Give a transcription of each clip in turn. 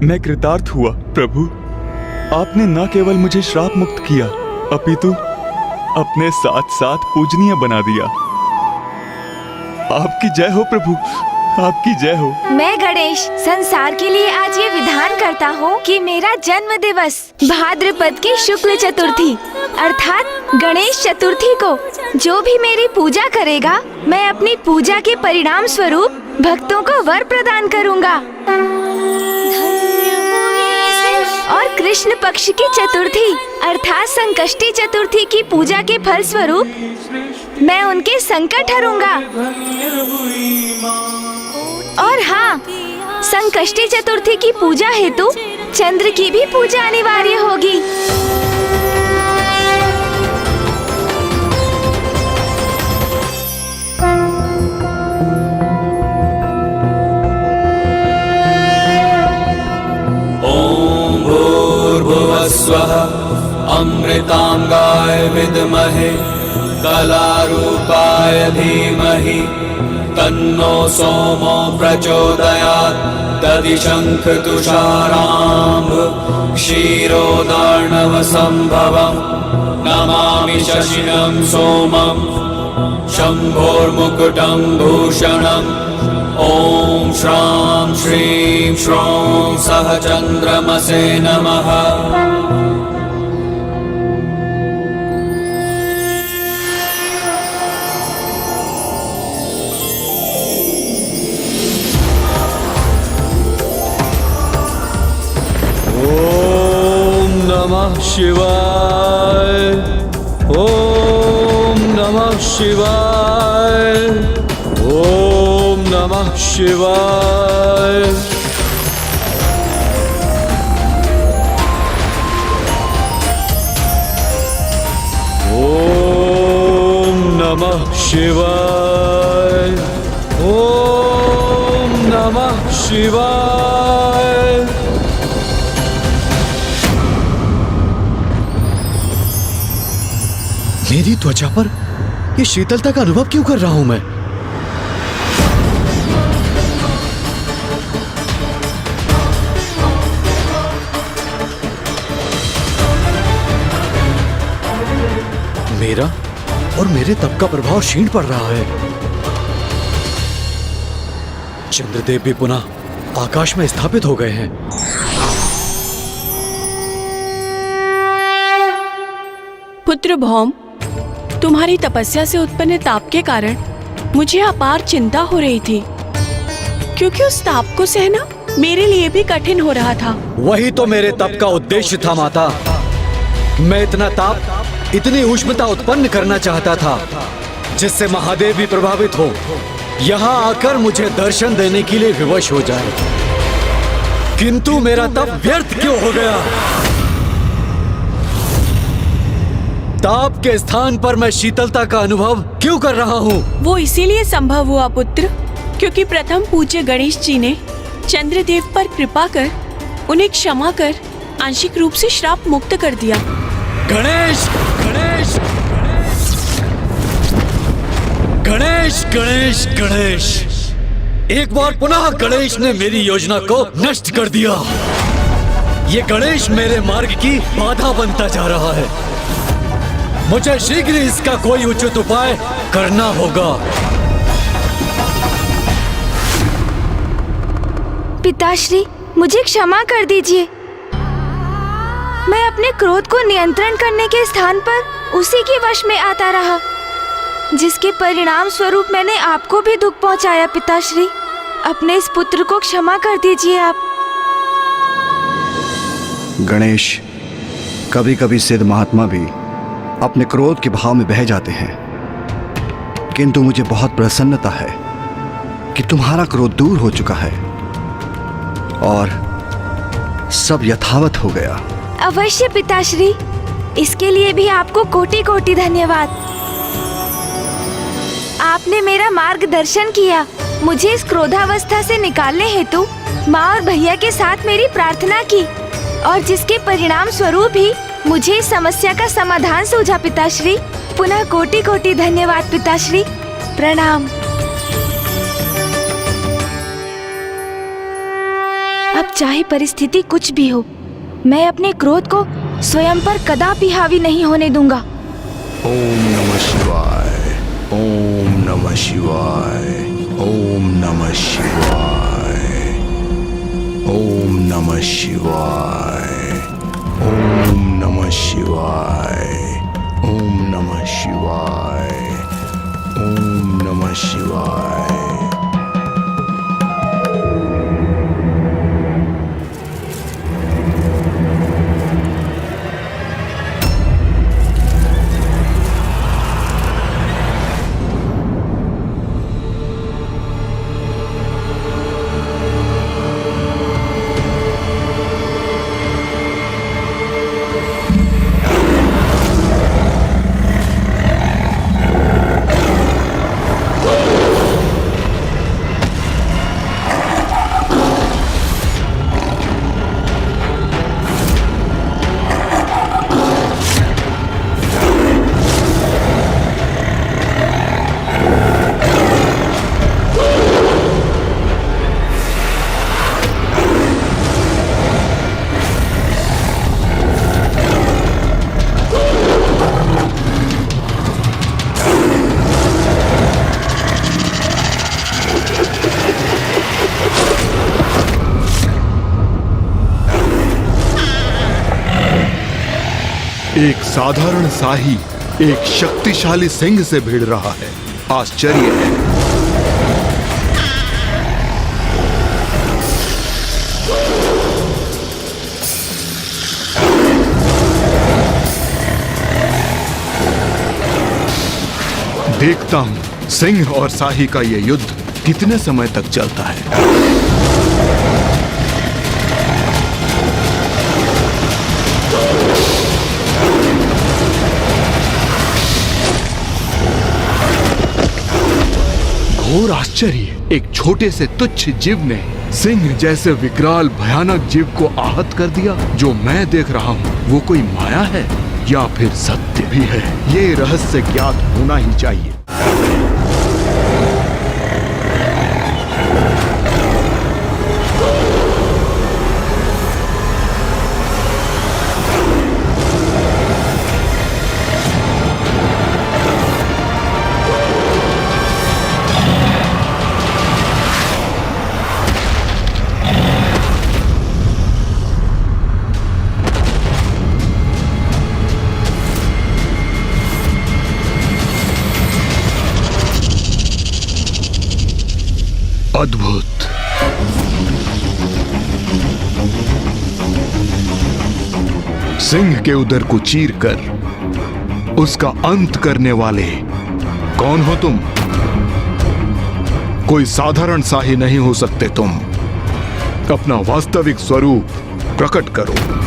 मैं कृतार्थ हुआ प्रभु। आपने न केवल मुझे श्राप मुक्त किया, अपितु अपने साथ साथ पूजनीय बना दिया। आपकी जय हो प्रभु, आपकी जय हो। मैं गणेश संसार के लिए आज ये विधान करता हूँ कि मेरा जन्म दिवस भाद्रपद की शुक्ल चतुर्थी अर्थात गणेश चतुर्थी को जो भी मेरी पूजा करेगा, मैं अपनी पूजा के परिणाम स्वरूप भक्तों को वर प्रदान करूँगा। और कृष्ण पक्ष की चतुर्थी अर्थात संकष्टी चतुर्थी की पूजा के फल स्वरूप मैं उनके संकट हरूंगा। और हाँ, संकष्टी चतुर्थी की पूजा हेतु चंद्र की भी पूजा अनिवार्य होगी। ओम भूर्भुवस्वः अमृतांगाय विद्महे कलारूपाय धीमहि तन्नो सोमो प्रचोदयात्। दधिशंख तुषाराम्भ क्षीरोदार्णव संभवम् नमामि शशिनं सोमं शम्भोर्मुकुटं भूषणम्। ओम श्रां श्रीं श्रौं सह चन्द्रमसे नमः। नमः शिवाय, ओम नमः शिवाय, ओम नमः शिवाय। ओम नमः शिवाय, ओम नमः शिवाय। मेरी त्वचा पर ये शीतलता का अनुभव क्यों कर रहा हूं मैं? मेरा और मेरे तप का प्रभाव क्षीण पड़ रहा है। चंद्रदेव भी पुनः आकाश में स्थापित हो गए हैं। पुत्र भौम, तुम्हारी तपस्या से उत्पन्न ताप के कारण मुझे अपार चिंता हो रही थी, क्योंकि उस ताप को सहना मेरे लिए भी कठिन हो रहा था। वही तो मेरे तप का उद्देश्य था माता। मैं इतना ताप, इतनी उष्णता उत्पन्न करना चाहता था जिससे महादेव भी प्रभावित हो, यहाँ आकर मुझे दर्शन देने के लिए विवश हो जाए। किंतु मेरा तप व्यर्थ क्यों हो गया? ताप के स्थान पर मैं शीतलता का अनुभव क्यों कर रहा हूँ? वो इसीलिए संभव हुआ पुत्र, क्योंकि प्रथम पूज्य गणेश जी ने चंद्रदेव पर कृपा कर उन्हें क्षमा कर आंशिक रूप से श्राप मुक्त कर दिया। गणेश गणेश गणेश गणेश गणेश, एक बार पुनः गणेश ने मेरी योजना को नष्ट कर दिया। ये गणेश मेरे मार्ग की बाधा बनता जा रहा है। मुझे शीघ्र इसका कोई उचित उपाय करना होगा। पिताश्री, मुझे क्षमा कर दीजिए। मैं अपने क्रोध को नियंत्रण करने के स्थान पर उसी के वश में आता रहा, जिसके परिणाम स्वरूप मैंने आपको भी दुख पहुंचाया। पिताश्री, अपने इस पुत्र को क्षमा कर दीजिए आप। गणेश, कभी कभी सिद्ध महात्मा भी अपने क्रोध के भाव में बह जाते हैं, किंतु मुझे बहुत प्रसन्नता है कि तुम्हारा क्रोध दूर हो चुका है और सब यथावत हो गया। अवश्य पिताश्री, इसके लिए भी आपको कोटि कोटि धन्यवाद। आपने मेरा मार्गदर्शन किया। मुझे इस क्रोधावस्था से निकालने हेतु माँ और भैया के साथ मेरी प्रार्थना की, और जिसके परिणाम स्वरूप ही मुझे इस समस्या का समाधान सूझा। पिताश्री, पुनः कोटि कोटि धन्यवाद पिताश्री। प्रणाम। अब चाहे परिस्थिति कुछ भी हो, मैं अपने क्रोध को स्वयं पर कदापि हावी नहीं होने दूंगा। ओम नमः शिवाय, ओम नमः शिवाय, ओम नमः शिवाय, ओम नमः शिवाय, ओम नमः शिवाय, ओम नमः शिवाय, ओम नमः शिवाय। एक साधारण शाही एक शक्तिशाली सिंह से भिड़ रहा है। आश्चर्य है। देखता हूं सिंह और शाही का यह युद्ध कितने समय तक चलता है। घोर आश्चर्य, एक छोटे से तुच्छ जीव ने सिंह जैसे विकराल भयानक जीव को आहत कर दिया। जो मैं देख रहा हूँ वो कोई माया है या फिर सत्य भी है, ये रहस्य ज्ञात होना ही चाहिए। अद्भुत। सिंह के उदर को चीरकर उसका अंत करने वाले कौन हो तुम? कोई साधारण शाही नहीं हो सकते तुम। अपना वास्तविक स्वरूप प्रकट करो।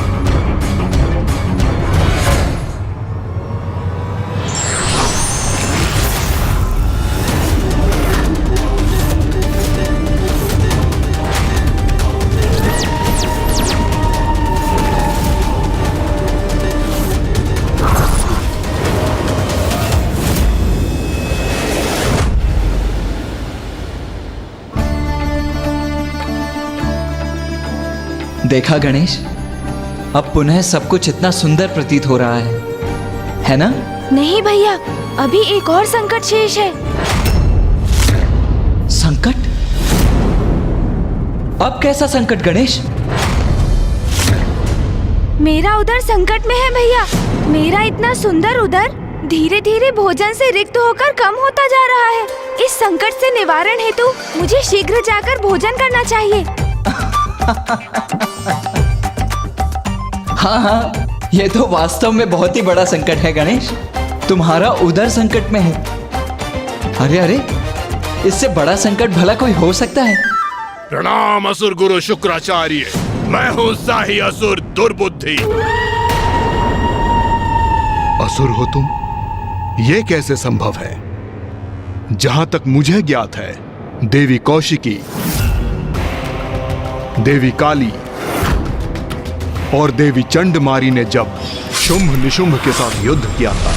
देखा गणेश, अब पुनः सब कुछ इतना सुंदर प्रतीत हो रहा है ना? नहीं भैया, अभी एक और संकट शेष है। संकट? अब कैसा संकट गणेश? मेरा उदर संकट में है भैया। मेरा इतना सुंदर उदर धीरे धीरे भोजन से रिक्त होकर कम होता जा रहा है। इस संकट से निवारण हेतु मुझे शीघ्र जाकर भोजन करना चाहिए। हाँ, ये तो वास्तव में बहुत ही बड़ा संकट है गणेश। तुम्हारा उदर संकट में है। अरे, इससे बड़ा संकट भला कोई हो सकता है? प्रणाम असुर गुरु शुक्राचार्य। मैं हूँ शाही असुर दुर्बुद्धि। असुर हो तुम? ये कैसे संभव है? जहां तक मुझे ज्ञात है, देवी कौशिकी, देवी काली और देवी चंडमारी ने जब शुंभ निशुंभ के साथ युद्ध किया था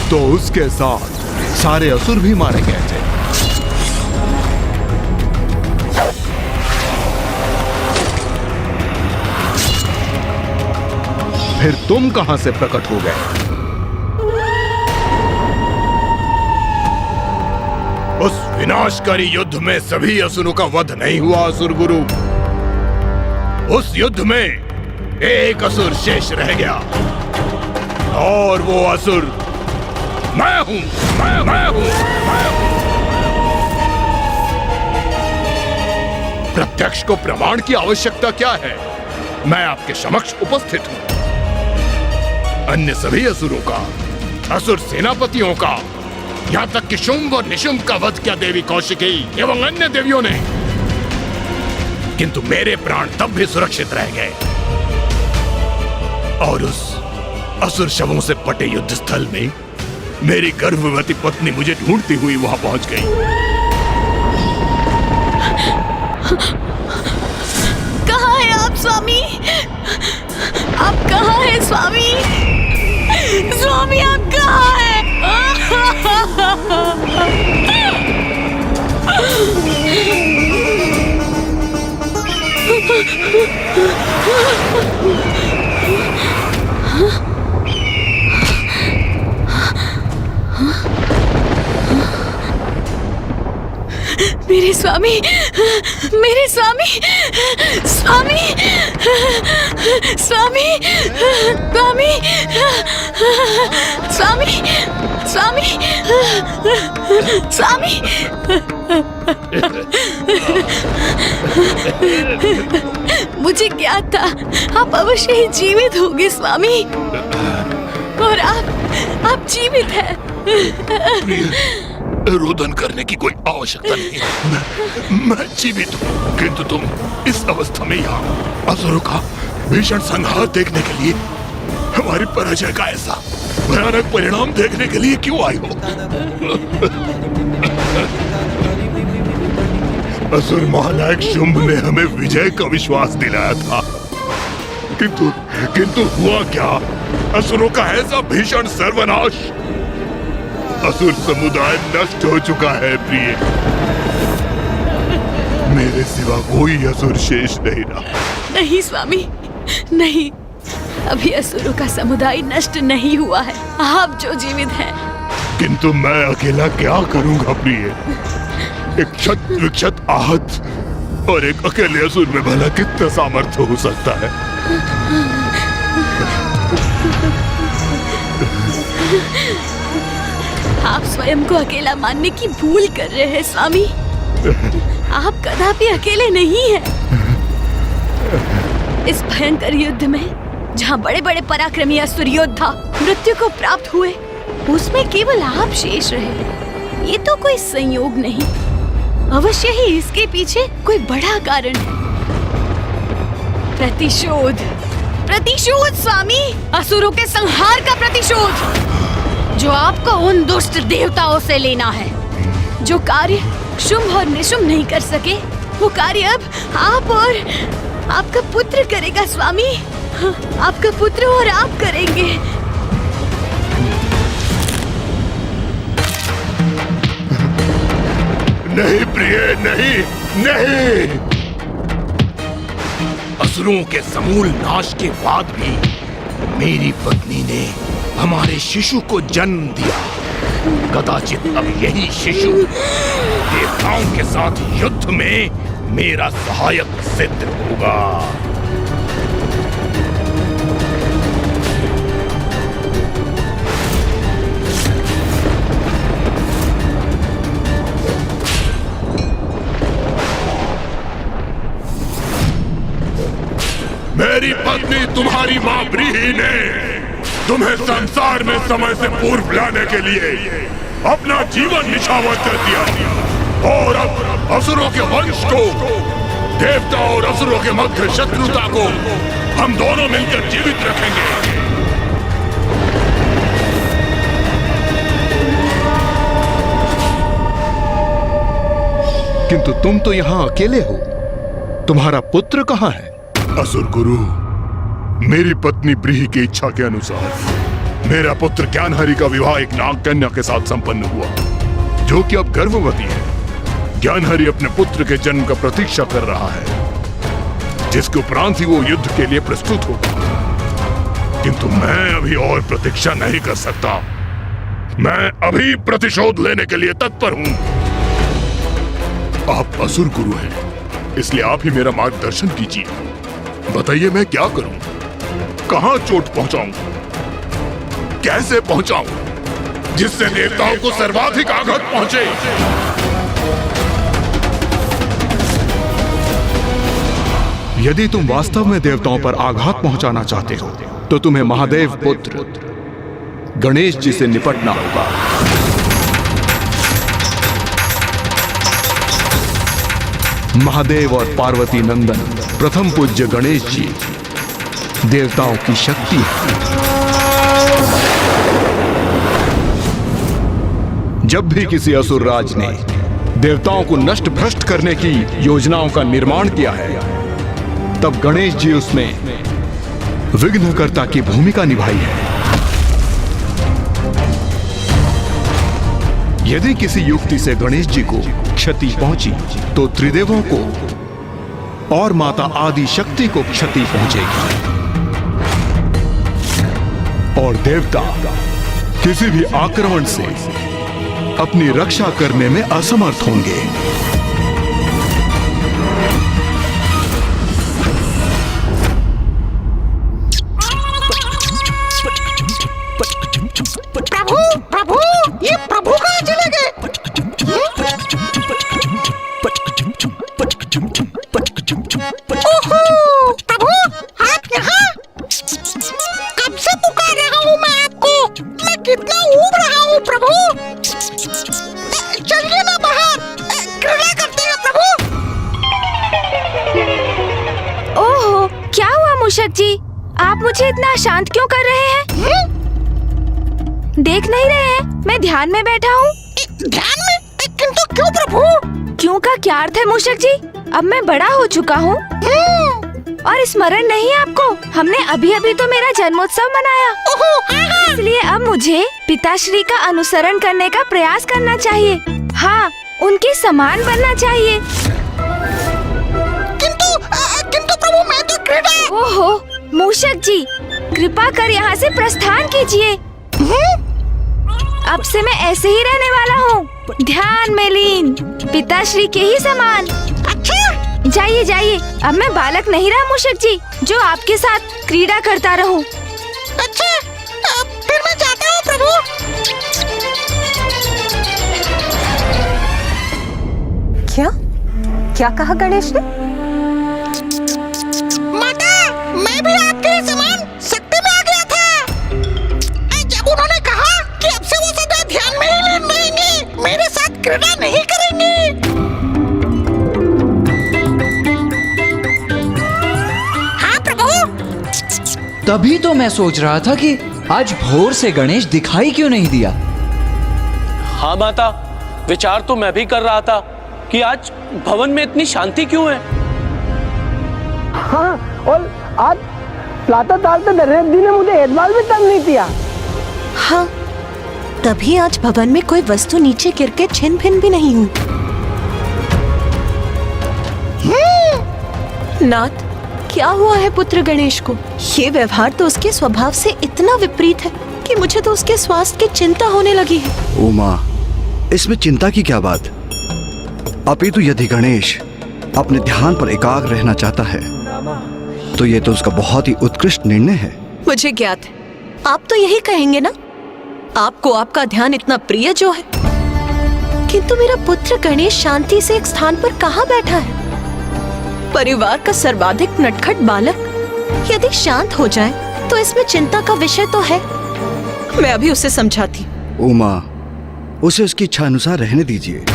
तो उसके साथ सारे असुर भी मारे गए थे। फिर तुम कहां से प्रकट हो गए? उस विनाशकारी युद्ध में सभी असुरों का वध नहीं हुआ असुर गुरु। उस युद्ध में एक असुर शेष रह गया और वो असुर मैं हूं। मैं हूं। प्रत्यक्ष को प्रमाण की आवश्यकता क्या है? मैं आपके समक्ष उपस्थित हूं। अन्य सभी असुरों का, असुर सेनापतियों का, यहां तक कि शुंभ और निशुंभ का वध किया देवी कौशिकी एवं अन्य देवियों ने, किंतु मेरे प्राण तब भी सुरक्षित रह गए। और उस असुर शवों से पटे युद्ध स्थल में मेरी गर्भवती पत्नी मुझे ढूंढती हुई वहां पहुंच गई। कहाँ है आप स्वामी? आप कहाँ हैं स्वामी? स्वामी आप कहाँ हैं? मेरे स्वामी, मेरे स्वामी, स्वामी, स्वामी, स्वामी, स्वामी, स्वामी, स्वामी। मुझे क्या था, आप अवश्य ही जीवित होंगे स्वामी, और आप जीवित हैं। रोदन करने की कोई आवश्यकता नहीं। मैं जीवित हूँ, किंतु तुम इस अवस्था में यहाँ असुरों का भीषण संहार देखने के लिए, हमारी पराजय का ऐसा भयानक परिणाम देखने के लिए क्यों आई हो? असुर महानायक शुंभ ने हमें विजय का विश्वास दिलाया था, किंतु हुआ क्या? असुरों का ऐसा भीषण सर्वनाश। असुर समुदाय नष्ट हो चुका है प्रिय। मेरे सिवा कोई असुर शेष नहीं रहा। नहीं स्वामी, नहीं, अभी असुरों का समुदाय नष्ट नहीं हुआ है, आप जो जीवित हैं। किंतु मैं अकेला क्या करूंगा प्रिय? एक क्षत विक्षत आहत और एक अकेले असुर में भला कितना सामर्थ्य हो सकता है? आप स्वयं को अकेला मानने की भूल कर रहे हैं स्वामी। आप कदापि अकेले नहीं हैं। इस भयंकर युद्ध में जहाँ बड़े बड़े पराक्रमी असुर योद्धा मृत्यु को प्राप्त हुए, उसमें केवल आप शेष रहे। ये तो कोई संयोग नहीं, अवश्य ही इसके पीछे कोई बड़ा कारण है। प्रतिशोध, प्रतिशोध स्वामी, असुरों के संहार का प्रतिशोध, जो आपको उन दुष्ट देवताओं से लेना है। जो कार्य शुंभ और निशुंभ नहीं कर सके, वो कार्य अब आप और आपका पुत्र करेगा स्वामी। आपका पुत्र और आप करेंगे। नहीं प्रिय, नहीं, नहीं। असुरों के समूल नाश के बाद भी मेरी पत्नी ने हमारे शिशु को जन्म दिया। कदाचित अब यही शिशु देवताओं के साथ युद्ध में मेरा सहायक सिद्ध होगा। मेरी पत्नी तुम्हारी मां ब्रीहि ने तुम्हें संसार में समय से पूर्व लाने के लिए अपना जीवन निछावर कर दिया, और अब असुरों के वंश को, देवता और असुरों के मध्य शत्रुता को हम दोनों मिलकर जीवित रखेंगे। किंतु तुम तो यहाँ अकेले हो, तुम्हारा पुत्र कहाँ है? असुर गुरु, मेरी पत्नी ब्रीहि की इच्छा के अनुसार मेरा पुत्र ज्ञानहरि का विवाह एक नाग कन्या के साथ संपन्न हुआ, जो कि अब गर्भवती है। ज्ञानहरि अपने पुत्र के जन्म का प्रतीक्षा कर रहा है, जिसके उपरांत ही वो युद्ध के लिए प्रस्तुत होगा। किंतु मैं अभी और प्रतीक्षा नहीं कर सकता। मैं अभी प्रतिशोध लेने के लिए तत्पर हूं। आप असुर गुरु हैं, इसलिए आप ही मेरा मार्गदर्शन कीजिए। बताइए मैं क्या करूं? कहां चोट पहुंचाऊं? कैसे पहुंचाऊं जिससे देवताओं को सर्वाधिक आघात पहुंचे? यदि तुम वास्तव में देवताओं पर आघात पहुंचाना चाहते हो तो तुम्हें महादेव पुत्र गणेश जी से निपटना होगा। महादेव और पार्वती नंदन प्रथम पूज्य गणेश जी देवताओं की शक्ति है। जब भी किसी असुर राज ने देवताओं को नष्ट भ्रष्ट करने की योजनाओं का निर्माण किया है, तब गणेश जी उसमें विघ्नकर्ता की भूमिका निभाई है। यदि किसी युक्ति से गणेश जी को क्षति पहुंची तो त्रिदेवों को और माता आदि शक्ति को क्षति पहुंचेगी और देवता किसी भी आक्रमण से अपनी रक्षा करने में असमर्थ होंगे। प्रभु प्रभु, ये प्रभु कहाँ चले गए? ओहो प्रभु, आप यहाँ? कब से पुकार रहा हूँ मैं आपको। मैं कितना ऊब रहा हूँ प्रभु। चलिए ना बाहर, क्रीड़ा करते हैं प्रभु। ओहो, क्या हुआ मूषक जी? आप मुझे इतना शांत क्यों कर रहे हैं? देख नहीं रहे हैं मैं ध्यान में बैठा हूँ। ध्यान में? किंतु क्यों प्रभु? क्यों का क्या अर्थ है मूषक जी? अब मैं बड़ा हो चुका हूँ और स्मरण नहीं है आपको? हमने अभी अभी तो मेरा जन्मोत्सव मनाया, इसलिए अब मुझे पिताश्री का अनुसरण करने का प्रयास करना चाहिए। हाँ, उनके समान बनना चाहिए। किंतु प्रभु मैं तो क्रीड़ा। ओहो मूषक जी, कृपा कर यहाँ से प्रस्थान कीजिए। अब से मैं ऐसे ही रहने वाला हूँ, ध्यान में लीन, पिताश्री के ही समान। अच्छा जाइए जाइए, अब मैं बालक नहीं रहा मूषक जी, जो आपके साथ क्रीड़ा करता रहूं। अच्छा, फिर मैं जाता हूँ प्रभु। क्या कहा गणेश ने? माता, मैं भी आपके समान शक्ति में आ गया था। जब उन्होंने कहा कि अब से वो सदा ध्यान में ही लीन रहेंगे, मेरे साथ क्रीड़ा नहीं करेंगे। हाँ प्रभु। तभी तो मैं सोच रहा था कि आज भोर से गणेश दिखाई क्यों नहीं दिया। हाँ माता, विचार तो मैं भी कर रहा था कि आज भवन में इतनी शांति क्यों है। हाँ, और आज प्रातःकाल तो नरेश जी ने मुझे एतबार भी तंग नहीं किया। हाँ, तभी आज भवन में कोई वस्तु नीचे गिर के छिन भिन भी नहीं हुई। नाथ, क्या हुआ है पुत्र गणेश को? ये व्यवहार तो उसके स्वभाव से इतना विपरीत है कि मुझे तो उसके स्वास्थ्य की चिंता होने लगी है। उमा, इसमें चिंता की क्या बात? अपितु यदि गणेश अपने ध्यान पर एकाग्र रहना चाहता है तो ये तो उसका बहुत ही उत्कृष्ट निर्णय है। मुझे ज्ञात है, आप तो यही कहेंगे ना, आपको आपका ध्यान इतना प्रिय जो है। किंतु मेरा पुत्र गणेश शांति से एक स्थान पर कहाँ बैठा है? परिवार का सर्वाधिक नटखट बालक यदि शांत हो जाए तो इसमें चिंता का विषय तो है। मैं अभी उसे समझाती। उमा, उसे उसकी इच्छा अनुसार रहने दीजिए।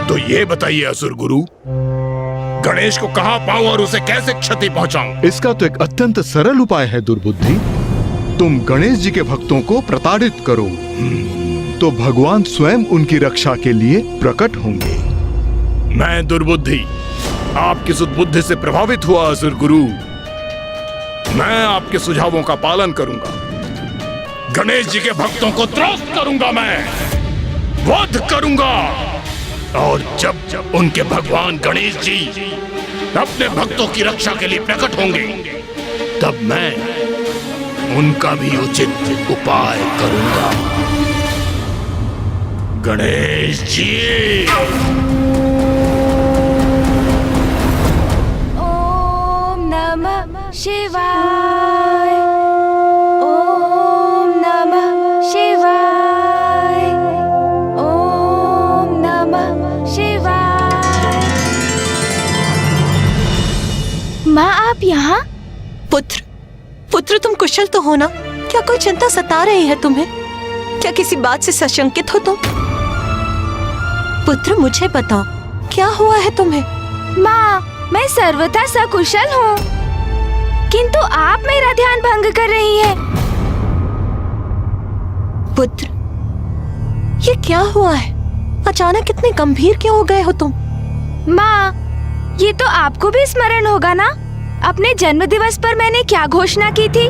तो ये बताइए असुर गुरु, गणेश को कहाँ पाऊं और उसे कैसे क्षति पहुंचाऊं? इसका तो एक अत्यंत सरल उपाय है दुर्बुद्धि। तुम गणेश जी के भक्तों को प्रताड़ित करो तो भगवान स्वयं उनकी रक्षा के लिए प्रकट होंगे। मैं दुर्बुद्धि आपकी सुदबुद्धि से प्रभावित हुआ असुर गुरु। मैं आपके सुझावों का पालन करूंगा। गणेश जी के भक्तों को त्रस्त करूंगा, मैं वध करूंगा। और जब उनके भगवान गणेश जी अपने भक्तों की रक्षा के लिए प्रकट होंगे, तब मैं उनका भी उचित उपाय करूंगा। गणेश जी। ओम नमः शिवाय। ओम नमः शिवाय। ओम नमः शिवाय। माँ, आप यहाँ? पुत्र, पुत्र तुम कुशल तो हो ना? क्या कोई चिंता सता रही है तुम्हें? क्या किसी बात से सशंकित हो तुम? पुत्र मुझे बताओ, क्या हुआ है तुम्हें? माँ, मैं सर्वथा सकुशल हूँ, किंतु आप मेरा ध्यान भंग कर रही हैं। पुत्र, ये क्या हुआ है? अचानक इतने गंभीर क्यों हो गए हो तुम? माँ, ये तो आपको भी स्मरण होगा ना, अपने जन्म दिवस पर मैंने क्या घोषणा की थी?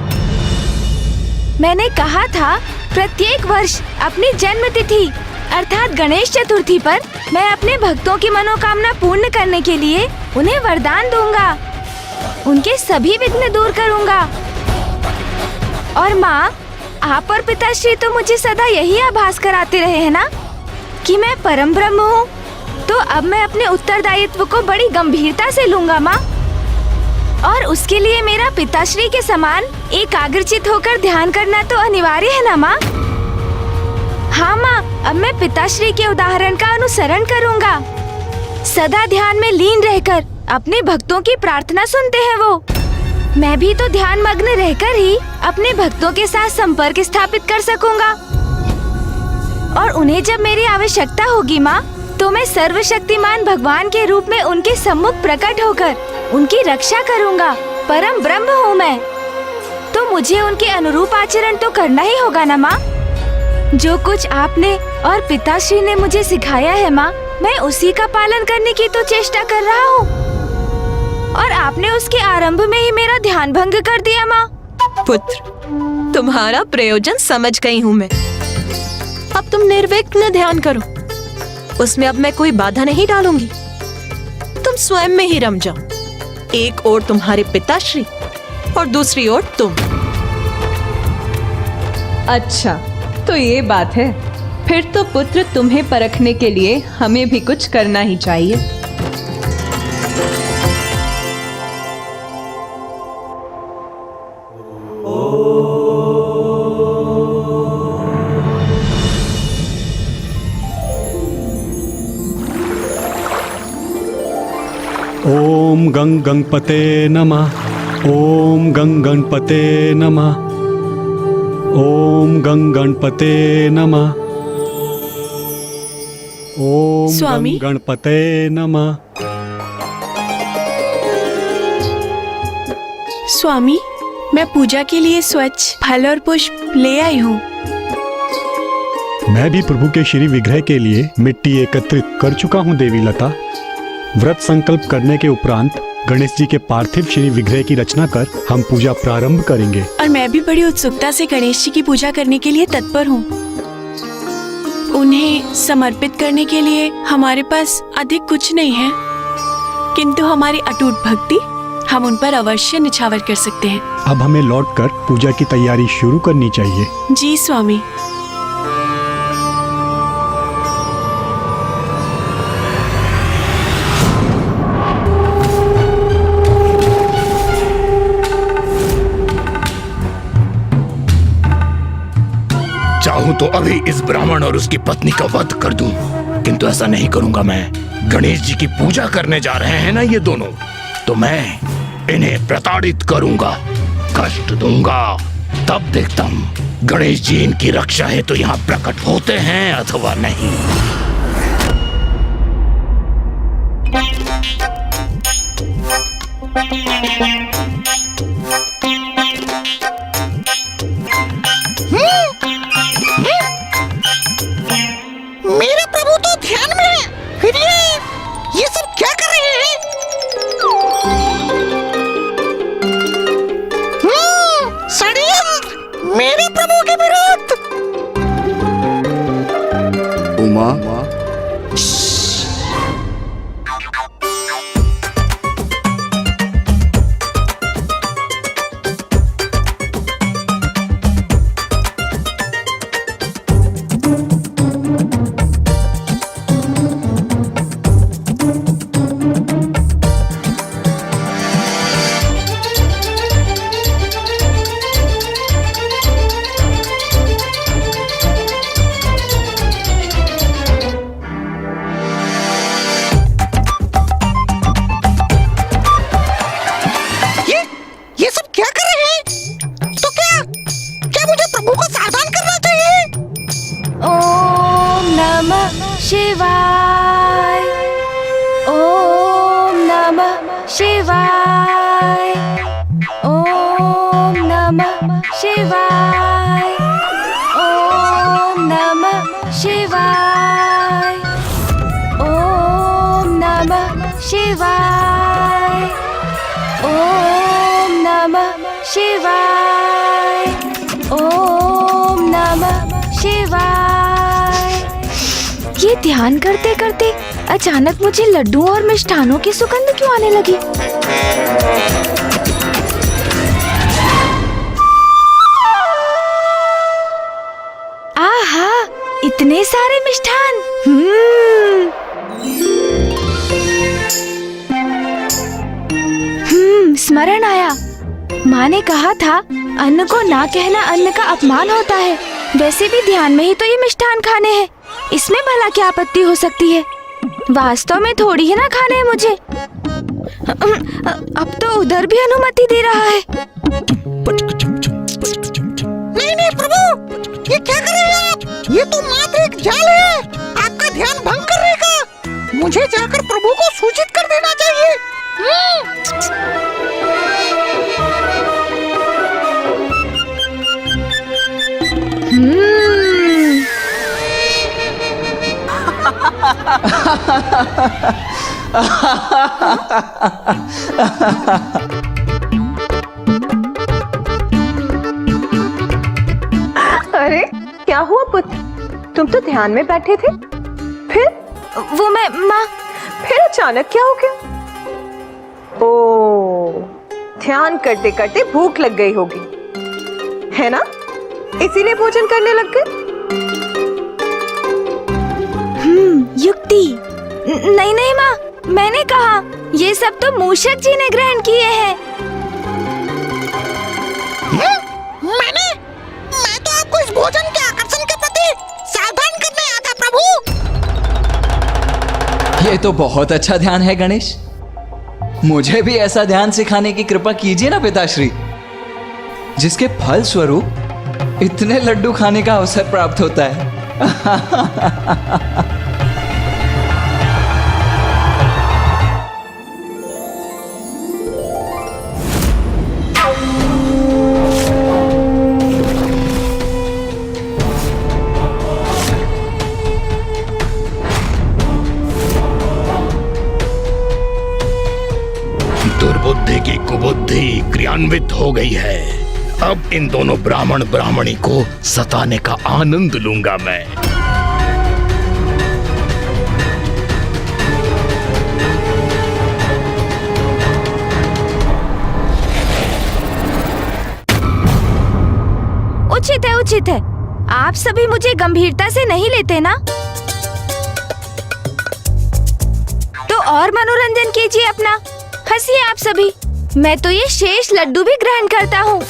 मैंने कहा था प्रत्येक वर्ष अपनी जन्म तिथि अर्थात गणेश चतुर्थी पर मैं अपने भक्तों की मनोकामना पूर्ण करने के लिए उन्हें वरदान दूंगा, उनके सभी विघ्न दूर करूंगा। और माँ, आप और पिताश्री तो मुझे सदा यही आभास कराते रहे हैं ना कि मैं परम ब्रह्म हूँ। तो अब मैं अपने उत्तरदायित्व को बड़ी गंभीरता से लूंगा माँ, और उसके लिए मेरा पिताश्री के समान एकाग्रचित होकर ध्यान करना तो अनिवार्य है ना माँ? हाँ माँ, अब मैं पिताश्री के उदाहरण का अनुसरण करूँगा। सदा ध्यान में लीन रहकर अपने भक्तों की प्रार्थना सुनते हैं वो। मैं भी तो ध्यान मग्न रहकर ही अपने भक्तों के साथ संपर्क स्थापित कर सकूंगा। और उन्हें जब मेरी आवश्यकता होगी माँ, तो मैं सर्वशक्तिमान भगवान के रूप में उनके सम्मुख प्रकट होकर उनकी रक्षा करूंगा। परम ब्रह्म हूँ मैं, तो मुझे उनके अनुरूप आचरण तो करना ही होगा ना माँ। जो कुछ आपने और पिताश्री ने मुझे सिखाया है माँ, मैं उसी का पालन करने की तो चेष्टा कर रहा हूँ, और आपने उसके आरंभ में ही मेरा ध्यान भंग कर दिया माँ। पुत्र, तुम्हारा प्रयोजन समझ गई हूँ मैं। अब तुम निर्विघ्न ध्यान करो, उसमें अब मैं कोई बाधा नहीं डालूंगी। तुम स्वयं में ही रम जाओ। एक ओर तुम्हारे पिताश्री और दूसरी ओर तुम। अच्छा, तो ये बात है। फिर तो पुत्र, तुम्हें परखने के लिए हमें भी कुछ करना ही चाहिए। ओम गंग गणपते नमः। ओम गंग गणपते नमः। ओम गंग गणपते नमः। ओम स्वामी? गंग गणपते नमः। स्वामी, मैं पूजा के लिए स्वच्छ फल और पुष्प ले आई हूँ। मैं भी प्रभु के श्री विग्रह के लिए मिट्टी एकत्रित कर चुका हूँ देवी लता। व्रत संकल्प करने के उपरांत गणेश जी के पार्थिव श्री विग्रह की रचना कर हम पूजा प्रारंभ करेंगे। और मैं भी बड़ी उत्सुकता से गणेश जी की पूजा करने के लिए तत्पर हूँ। उन्हें समर्पित करने के लिए हमारे पास अधिक कुछ नहीं है, किंतु हमारी अटूट भक्ति हम उन पर अवश्य निछावर कर सकते हैं। अब हमें लौटकर पूजा की तैयारी शुरू करनी चाहिए। जी स्वामी। चाहूं तो अभी इस ब्राह्मण और उसकी पत्नी का वध कर दूं, किंतु ऐसा नहीं करूंगा। मैं गणेश जी की पूजा करने जा रहे हैं ना ये दोनों, तो मैं इन्हें प्रताड़ित करूंगा, कष्ट दूंगा। तब देखता हूं गणेश जी इनकी रक्षा है तो यहाँ प्रकट होते हैं अथवा नहीं। मेरे प्रभु तो ध्यान में है, फिर ये सब क्या कर रहे हैं? नमः शिवाय। ओम नमः शिवाय। ओम नमः शिवाय। ओम नमः शिवाय। ओम नमः शिवाय। ओम नमः शिवाय। ये ध्यान करते करते अचानक मुझे लड्डुओं और मिष्ठानों की सुगंध क्यों आने लगी? आहा, इतने सारे मिष्ठान। स्मरण आया। माँ ने कहा था अन्न को ना कहना अन्न का अपमान होता है। वैसे भी ध्यान में ही तो ये मिष्ठान खाने हैं, इसमें भला क्या आपत्ति हो सकती है? वास्तव में थोड़ी ही ना खाने हैं मुझे। अब तो उधर भी अनुमति दे रहा है। नहीं नहीं प्रभु, ये क्या कर रहे हैं आप? ये तो मात्र एक जाल है, आपका ध्यान भंग करने का। मुझे जाकर प्रभु को सूचित कर देना चाहिए। अरे क्या हुआ पुत्र, तुम तो ध्यान में बैठे थे, फिर? वो मैं माँ। फिर अचानक क्या हो गया? ओ, ध्यान करते करते भूख लग गई होगी, है ना? इसीलिए भोजन करने लग गए। युक्ति। नहीं नहीं माँ, मैंने कहा ये सब तो मूषक जी ने ग्रहण किए हैं। मैं तो आपको इस भोजन के आकर्षण के प्रति सावधान करने आया था प्रभु। ये तो बहुत अच्छा ध्यान है गणेश। मुझे भी ऐसा ध्यान सिखाने की कृपा कीजिए ना पिताश्री, जिसके फल स्वरूप इतने लड्डू खाने का अवसर प्राप्त होता है। दुर्बुद्धि की कुबुद्धि क्रियान्वित हो गई है। अब इन दोनों ब्राह्मण ब्राह्मणी को सताने का आनंद लूंगा मैं। उचित है, उचित है। आप सभी मुझे गंभीरता से नहीं लेते ना? तो और मनोरंजन कीजिए अपना, हंसिए आप सभी। मैं तो ये शेष लड्डू भी ग्रहण करता हूँ।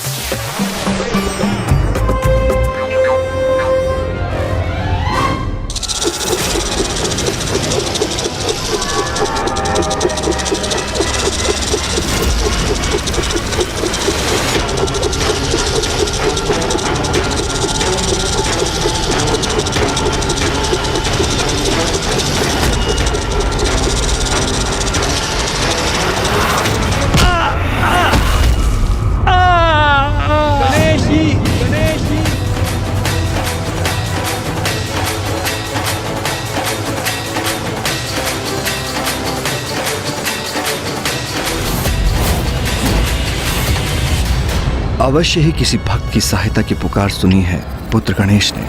अवश्य ही किसी भक्त की सहायता की पुकार सुनी है पुत्र गणेश ने।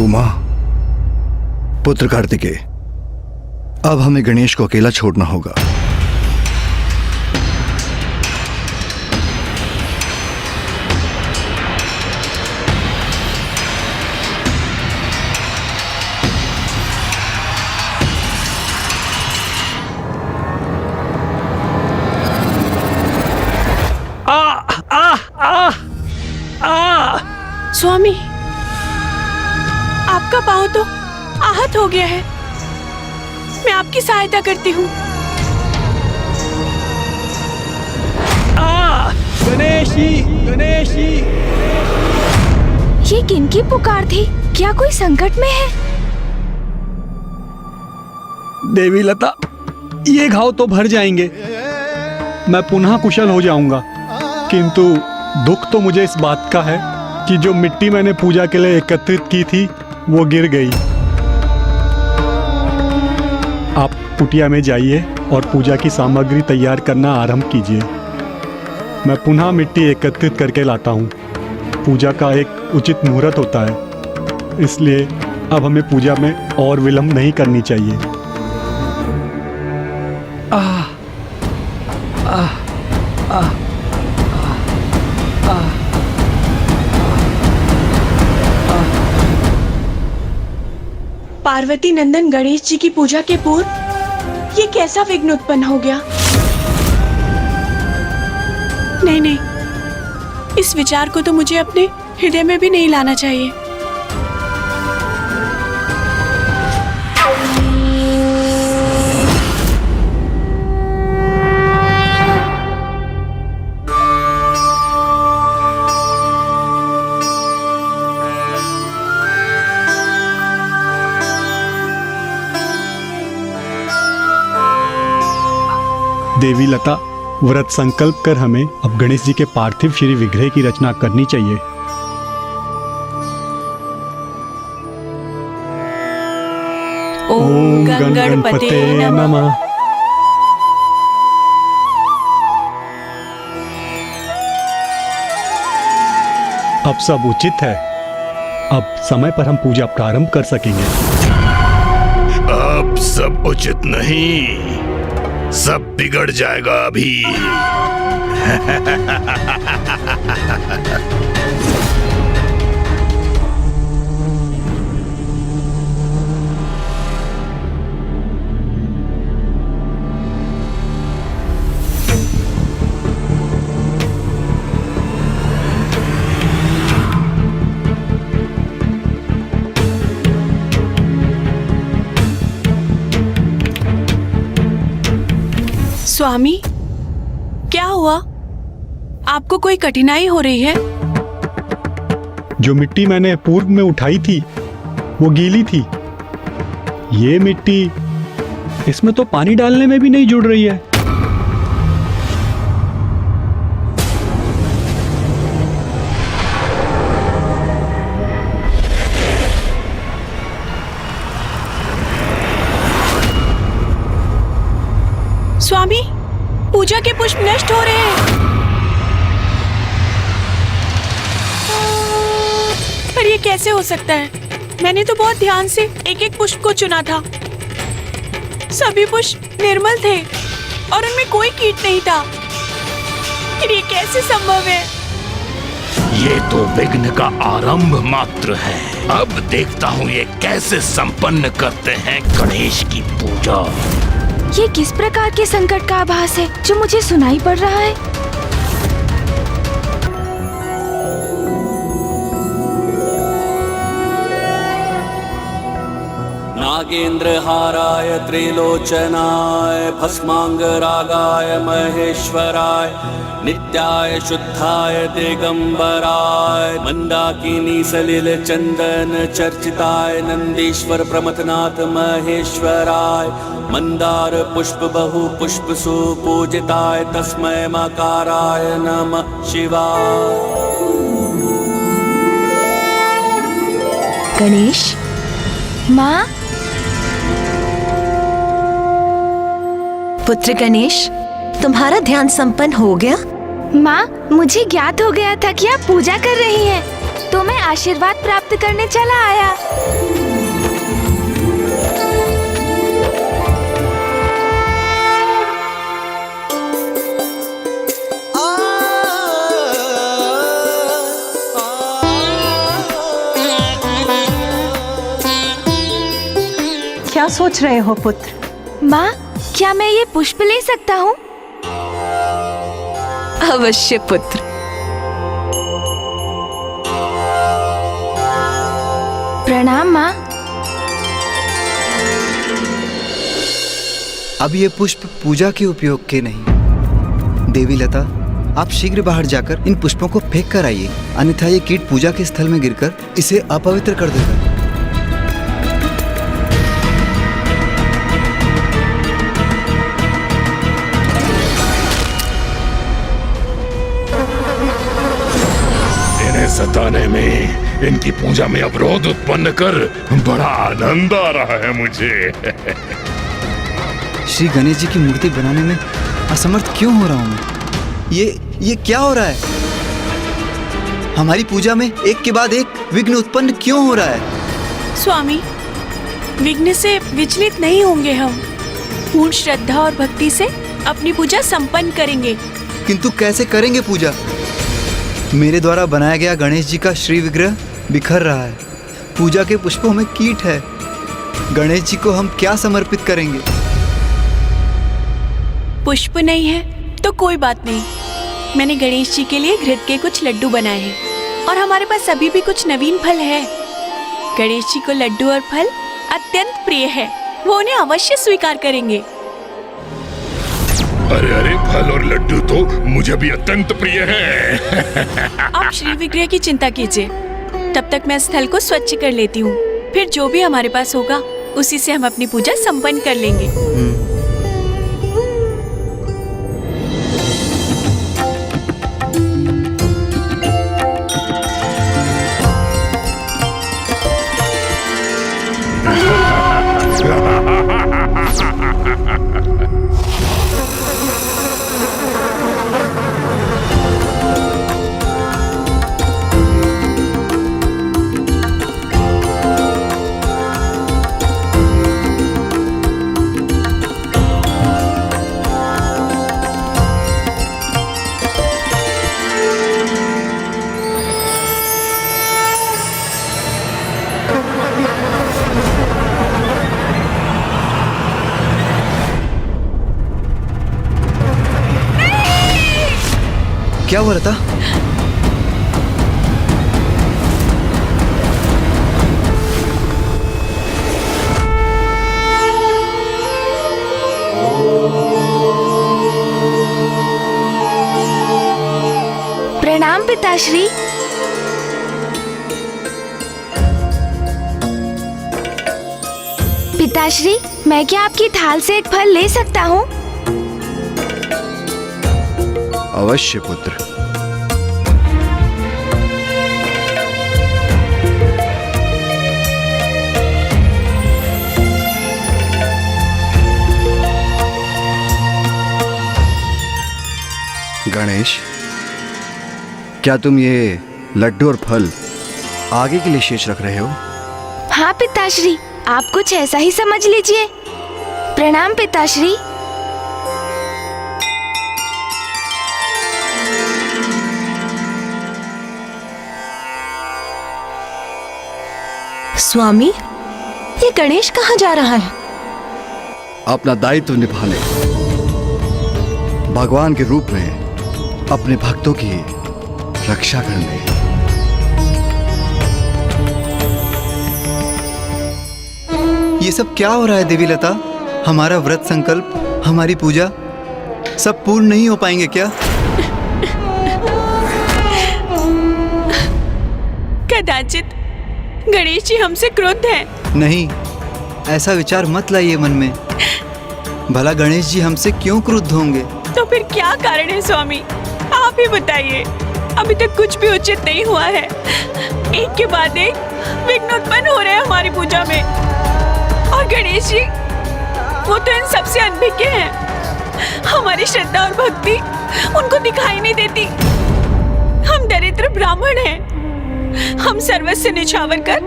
उमा, पुत्र कार्तिकेय, अब हमें गणेश को अकेला छोड़ना होगा। स्वामी, आपका पांव तो आहत हो गया है। मैं आपकी सहायता करती हूँ। गणेशी, गणेशी। ये किनकी पुकार थी? क्या कोई संकट में है? देवी लता, ये घाव तो भर जाएंगे, मैं पुनः कुशल हो जाऊंगा। किंतु दुख तो मुझे इस बात का है कि जो मिट्टी मैंने पूजा के लिए एकत्रित की थी वो गिर गई। आप कुटिया में जाइए और पूजा की सामग्री तैयार करना आरंभ कीजिए। मैं पुनः मिट्टी एकत्रित करके लाता हूँ। पूजा का एक उचित मुहूर्त होता है, इसलिए अब हमें पूजा में और विलंब नहीं करनी चाहिए। पार्वती नंदन गणेश जी की पूजा के पूर्व ये कैसा विघ्न उत्पन्न हो गया? नहीं नहीं, इस विचार को तो मुझे अपने हृदय में भी नहीं लाना चाहिए। देवी लता, व्रत संकल्प कर हमें अब गणेश जी के पार्थिव श्री विग्रह की रचना करनी चाहिए। ओम गणपते नमः। अब सब उचित है, अब समय पर हम पूजा प्रारंभ कर सकेंगे। अब सब उचित नहीं, सब बिगड़ जाएगा अभी। स्वामी, क्या हुआ? आपको कोई कठिनाई हो रही है? जो मिट्टी मैंने पूर्व में उठाई थी वो गीली थी। ये मिट्टी, इसमें तो पानी डालने में भी नहीं जुड़ रही है। स्वामी, पूजा के पुष्प नष्ट हो रहे हैं। पर ये कैसे हो सकता है? मैंने तो बहुत ध्यान से एक एक पुष्प को चुना था। सभी पुष्प निर्मल थे और उनमें कोई कीट नहीं था। फिर ये कैसे संभव है? ये तो विघ्न का आरंभ मात्र है। अब देखता हूँ ये कैसे संपन्न करते हैं गणेश की पूजा। ये किस प्रकार के संकट का आभास है जो मुझे सुनाई पड़ रहा है? नागेन्द्रहाराय त्रिलोचनाय भस्मांगरागाय महेश्वराय नित्याय शुद्धाय दिगंबराय मंदाकिनी सलिल चंदन चर्चिताय नंदीश्वर प्रमथनाथ महेश्वराय मंदार पुष्प बहु पुष्प सुपूजिताय तस्मै मकाराय नमः शिवाय। गणेश, माँ, पुत्र गणेश, तुम्हारा ध्यान संपन्न हो गया? माँ, मुझे ज्ञात हो गया था कि आप पूजा कर रही हैं, तो मैं आशीर्वाद प्राप्त करने चला आया। क्या सोच रहे हो पुत्र? माँ, क्या मैं ये पुष्प ले सकता हूँ? अवश्य पुत्र। प्रणाम माँ। अब ये पुष्प पूजा के उपयोग के नहीं। देवी लता, आप शीघ्र बाहर जाकर इन पुष्पों को फेंक कर आइए, अन्यथा ये कीट पूजा के स्थल में गिरकर इसे अपवित्र कर देगा। सताने में, इनकी पूजा में अवरोध उत्पन्न कर बड़ा आनंद आ रहा है मुझे। श्री गणेश जी की मूर्ति बनाने में असमर्थ क्यों हो रहा हूँ मैं? ये क्या हो रहा है? हमारी पूजा में एक के बाद एक विघ्न उत्पन्न क्यों हो रहा है? स्वामी, विघ्न से विचलित नहीं होंगे हम। पूर्ण श्रद्धा और भक्ति से अपनी पूजा संपन्न करेंगे। किंतु कैसे करेंगे पूजा? मेरे द्वारा बनाया गया गणेश जी का श्री विग्रह बिखर रहा है। पूजा के पुष्पों में कीट है। गणेश जी को हम क्या समर्पित करेंगे? पुष्प नहीं है तो कोई बात नहीं। मैंने गणेश जी के लिए घृत के कुछ लड्डू बनाए हैं और हमारे पास अभी भी कुछ नवीन फल है। गणेश जी को लड्डू और फल अत्यंत प्रिय है, वो उन्हें अवश्य स्वीकार करेंगे। अरे अरे, फल और लड्डू तो मुझे भी अत्यंत प्रिय हैं। आप श्री विग्रह की चिंता कीजिए, तब तक मैं स्थल को स्वच्छ कर लेती हूँ। फिर जो भी हमारे पास होगा उसी से हम अपनी पूजा संपन्न कर लेंगे। क्या हुआ लता? प्रणाम पिताश्री। पिताश्री, मैं क्या आपकी थाल से एक फल ले सकता हूँ? अवश्य पुत्र। गणेश, क्या तुम ये लड्डू और फल आगे के लिए शेष रख रहे हो? हाँ पिताश्री, आप कुछ ऐसा ही समझ लीजिए। प्रणाम पिताश्री। स्वामी, ये गणेश कहाँ जा रहा है? अपना दायित्व निभाने, भगवान के रूप में अपने भक्तों की रक्षा करने। ये सब क्या हो रहा है देवी लता? हमारा व्रत संकल्प, हमारी पूजा सब पूर्ण नहीं हो पाएंगे क्या? कदाचित गणेश जी हमसे क्रुद्ध हैं। नहीं, ऐसा विचार मत लाइए मन में। भला गणेश जी हमसे क्यों क्रुद्ध होंगे? तो फिर क्या कारण है स्वामी, आप ही बताइए। अभी तक कुछ भी उचित नहीं हुआ है। एक के बाद एक विघ्न उत्पन्न हो रहे हैं हमारी पूजा में। और गणेश जी, वो तो इन सबसे अनभिज्ञ हैं। हमारी श्रद्धा और भक्ति उनको दिखाई नहीं देती। हम दरिद्र ब्राह्मण हैं। हम सर्वस्व निछावर कर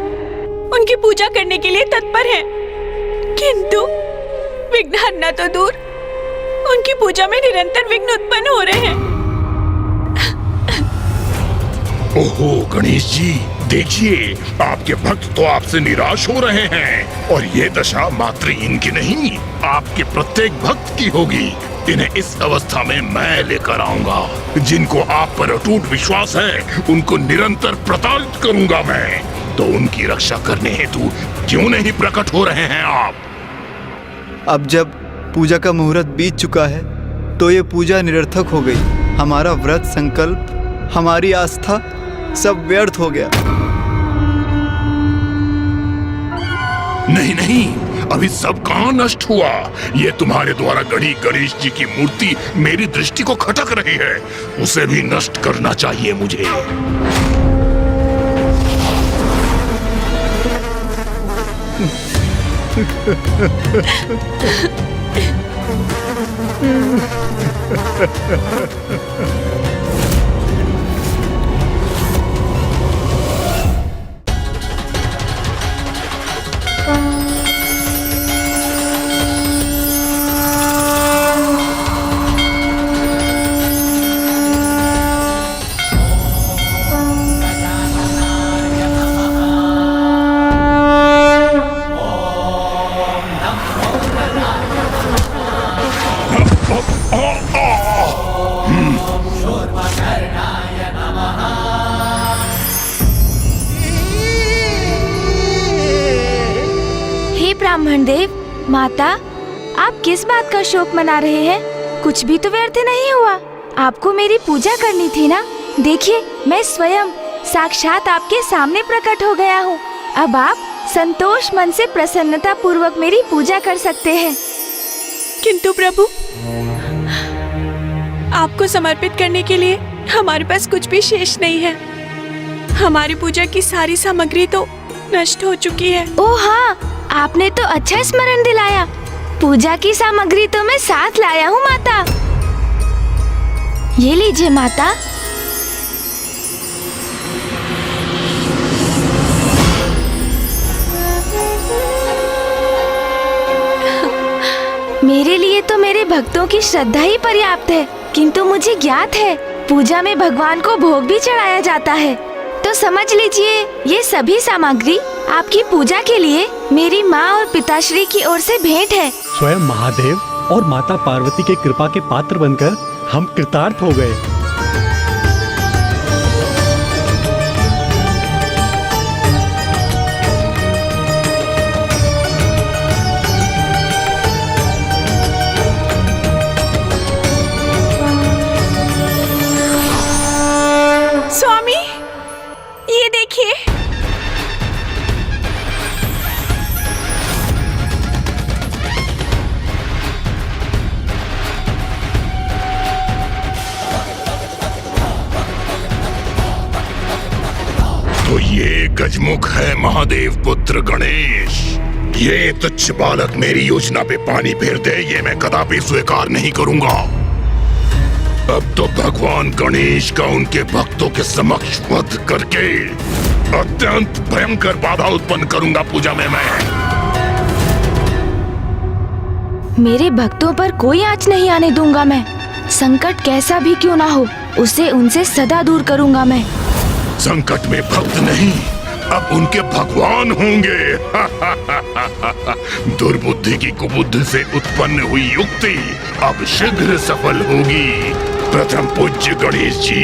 उनकी पूजा करने के लिए तत्पर हैं, किंतु विघ्न तो दूर, उनकी पूजा में निरंतर विघ्न उत्पन्न हो रहे हैं। ओहो गणेश जी, देखिए आपके भक्त तो आपसे निराश हो रहे हैं और ये दशा मात्र इनकी नहीं, आपके प्रत्येक भक्त की होगी। इन्हें इस अवस्था में मैं लेकर आऊंगा। जिनको आप पर अटूट विश्वास है उनको निरंतर प्रताड़ित करूंगा मैं। तो उनकी रक्षा करने हेतु क्यों नहीं प्रकट हो रहे हैं आप? अब जब पूजा का मुहूर्त बीत चुका है तो ये पूजा निरर्थक हो गई। हमारा व्रत संकल्प, हमारी आस्था सब व्यर्थ हो गया। नहीं नहीं, अभी सब कहाँ नष्ट हुआ। ये तुम्हारे द्वारा गढ़ी गणेश जी की मूर्ति मेरी दृष्टि को खटक रही है। उसे भी नष्ट करना चाहिए मुझे। हे ब्राह्मण देव, माता, आप किस बात का शोक मना रहे हैं? कुछ भी तो व्यर्थ नहीं हुआ। आपको मेरी पूजा करनी थी ना। देखिए, मैं स्वयं साक्षात आपके सामने प्रकट हो गया हूँ। अब आप संतोष मन से प्रसन्नता पूर्वक मेरी पूजा कर सकते हैं। किंतु प्रभु, आपको समर्पित करने के लिए हमारे पास कुछ भी शेष नहीं है। हमारी पूजा की सारी सामग्री तो नष्ट हो चुकी है। ओह हाँ, आपने तो अच्छा स्मरण दिलाया। पूजा की सामग्री तो मैं साथ लाया हूँ माता। ये लीजिए माता। मेरे लिए तो मेरे भक्तों की श्रद्धा ही पर्याप्त है, किंतु मुझे ज्ञात है पूजा में भगवान को भोग भी चढ़ाया जाता है। तो समझ लीजिए, ये सभी सामग्री आपकी पूजा के लिए मेरी माँ और पिताश्री की ओर से भेंट है। स्वयं महादेव और माता पार्वती के कृपा के पात्र बनकर हम कृतार्थ हो गए। स्वामी, ये देखिए। तो ये गजमुख है महादेव पुत्र गणेश। ये तुच्छ बालक मेरी योजना पे पानी फेर दे, ये मैं कदापि स्वीकार नहीं करूंगा। अब तो भगवान गणेश का उनके भक्तों के समक्ष वध करके अत्यंत भयंकर बाधा उत्पन्न करूंगा पूजा में मैं। मेरे भक्तों पर कोई आँच नहीं आने दूंगा मैं। संकट कैसा भी क्यों ना हो, उसे उनसे सदा दूर करूंगा मैं। संकट में भक्त नहीं, अब उनके भगवान होंगे। दुर्बुद्धि की कुबुद्धि से उत्पन्न हुई युक्ति अब शीघ्र सफल होगी। प्रथम पूज्य गणेश जी।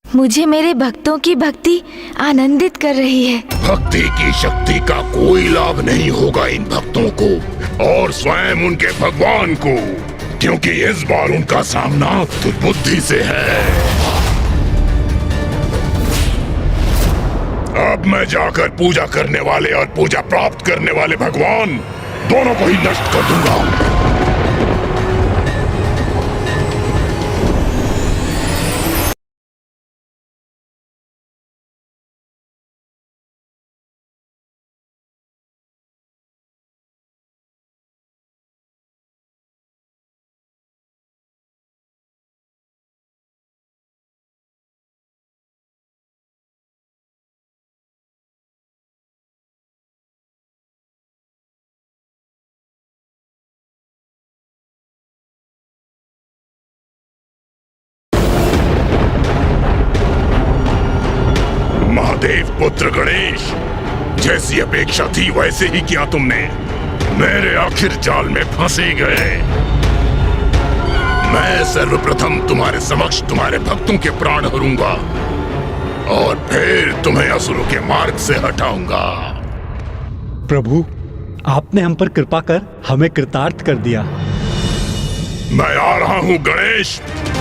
मुझे मेरे भक्तों की भक्ति आनंदित कर रही है। भक्ति की शक्ति का कोई लाभ नहीं होगा इन भक्तों को और स्वयं उनके भगवान को, क्योंकि इस बार उनका सामना दुर्बुद्धि से है। अब मैं जाकर पूजा करने वाले और पूजा प्राप्त करने वाले भगवान दोनों को ही नष्ट कर दूंगा। पुत्र गणेश, जैसी अपेक्षा थी वैसे ही किया तुमने। मेरे आखिर जाल में फंसे गए। मैं सर्वप्रथम तुम्हारे समक्ष तुम्हारे भक्तों के प्राण हरूंगा और फिर तुम्हें असुरों के मार्ग से हटाऊंगा। प्रभु, आपने हम पर कृपा कर हमें कृतार्थ कर दिया। मैं आ रहा हूं गणेश,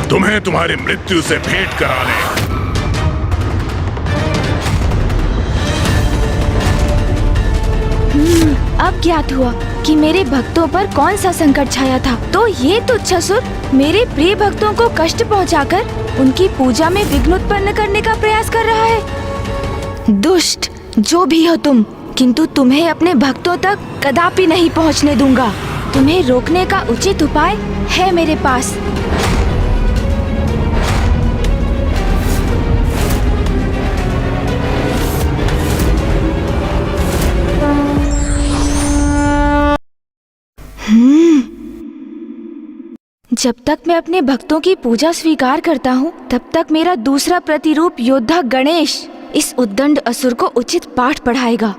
तुम्हें तुम्हारी मृत्यु से भेंट कराने। अब ज्ञात हुआ कि मेरे भक्तों पर कौन सा संकट छाया था। तो ये तुच्छ असुर मेरे प्रिय भक्तों को कष्ट पहुंचाकर उनकी पूजा में विघ्न उत्पन्न करने का प्रयास कर रहा है। दुष्ट जो भी हो तुम, किंतु तुम्हें अपने भक्तों तक कदापि नहीं पहुंचने दूंगा। तुम्हें रोकने का उचित उपाय है मेरे पास। जब तक मैं अपने भक्तों की पूजा स्वीकार करता हूँ, तब तक मेरा दूसरा प्रतिरूप योद्धा गणेश इस उद्दंड असुर को उचित पाठ पढ़ाएगा।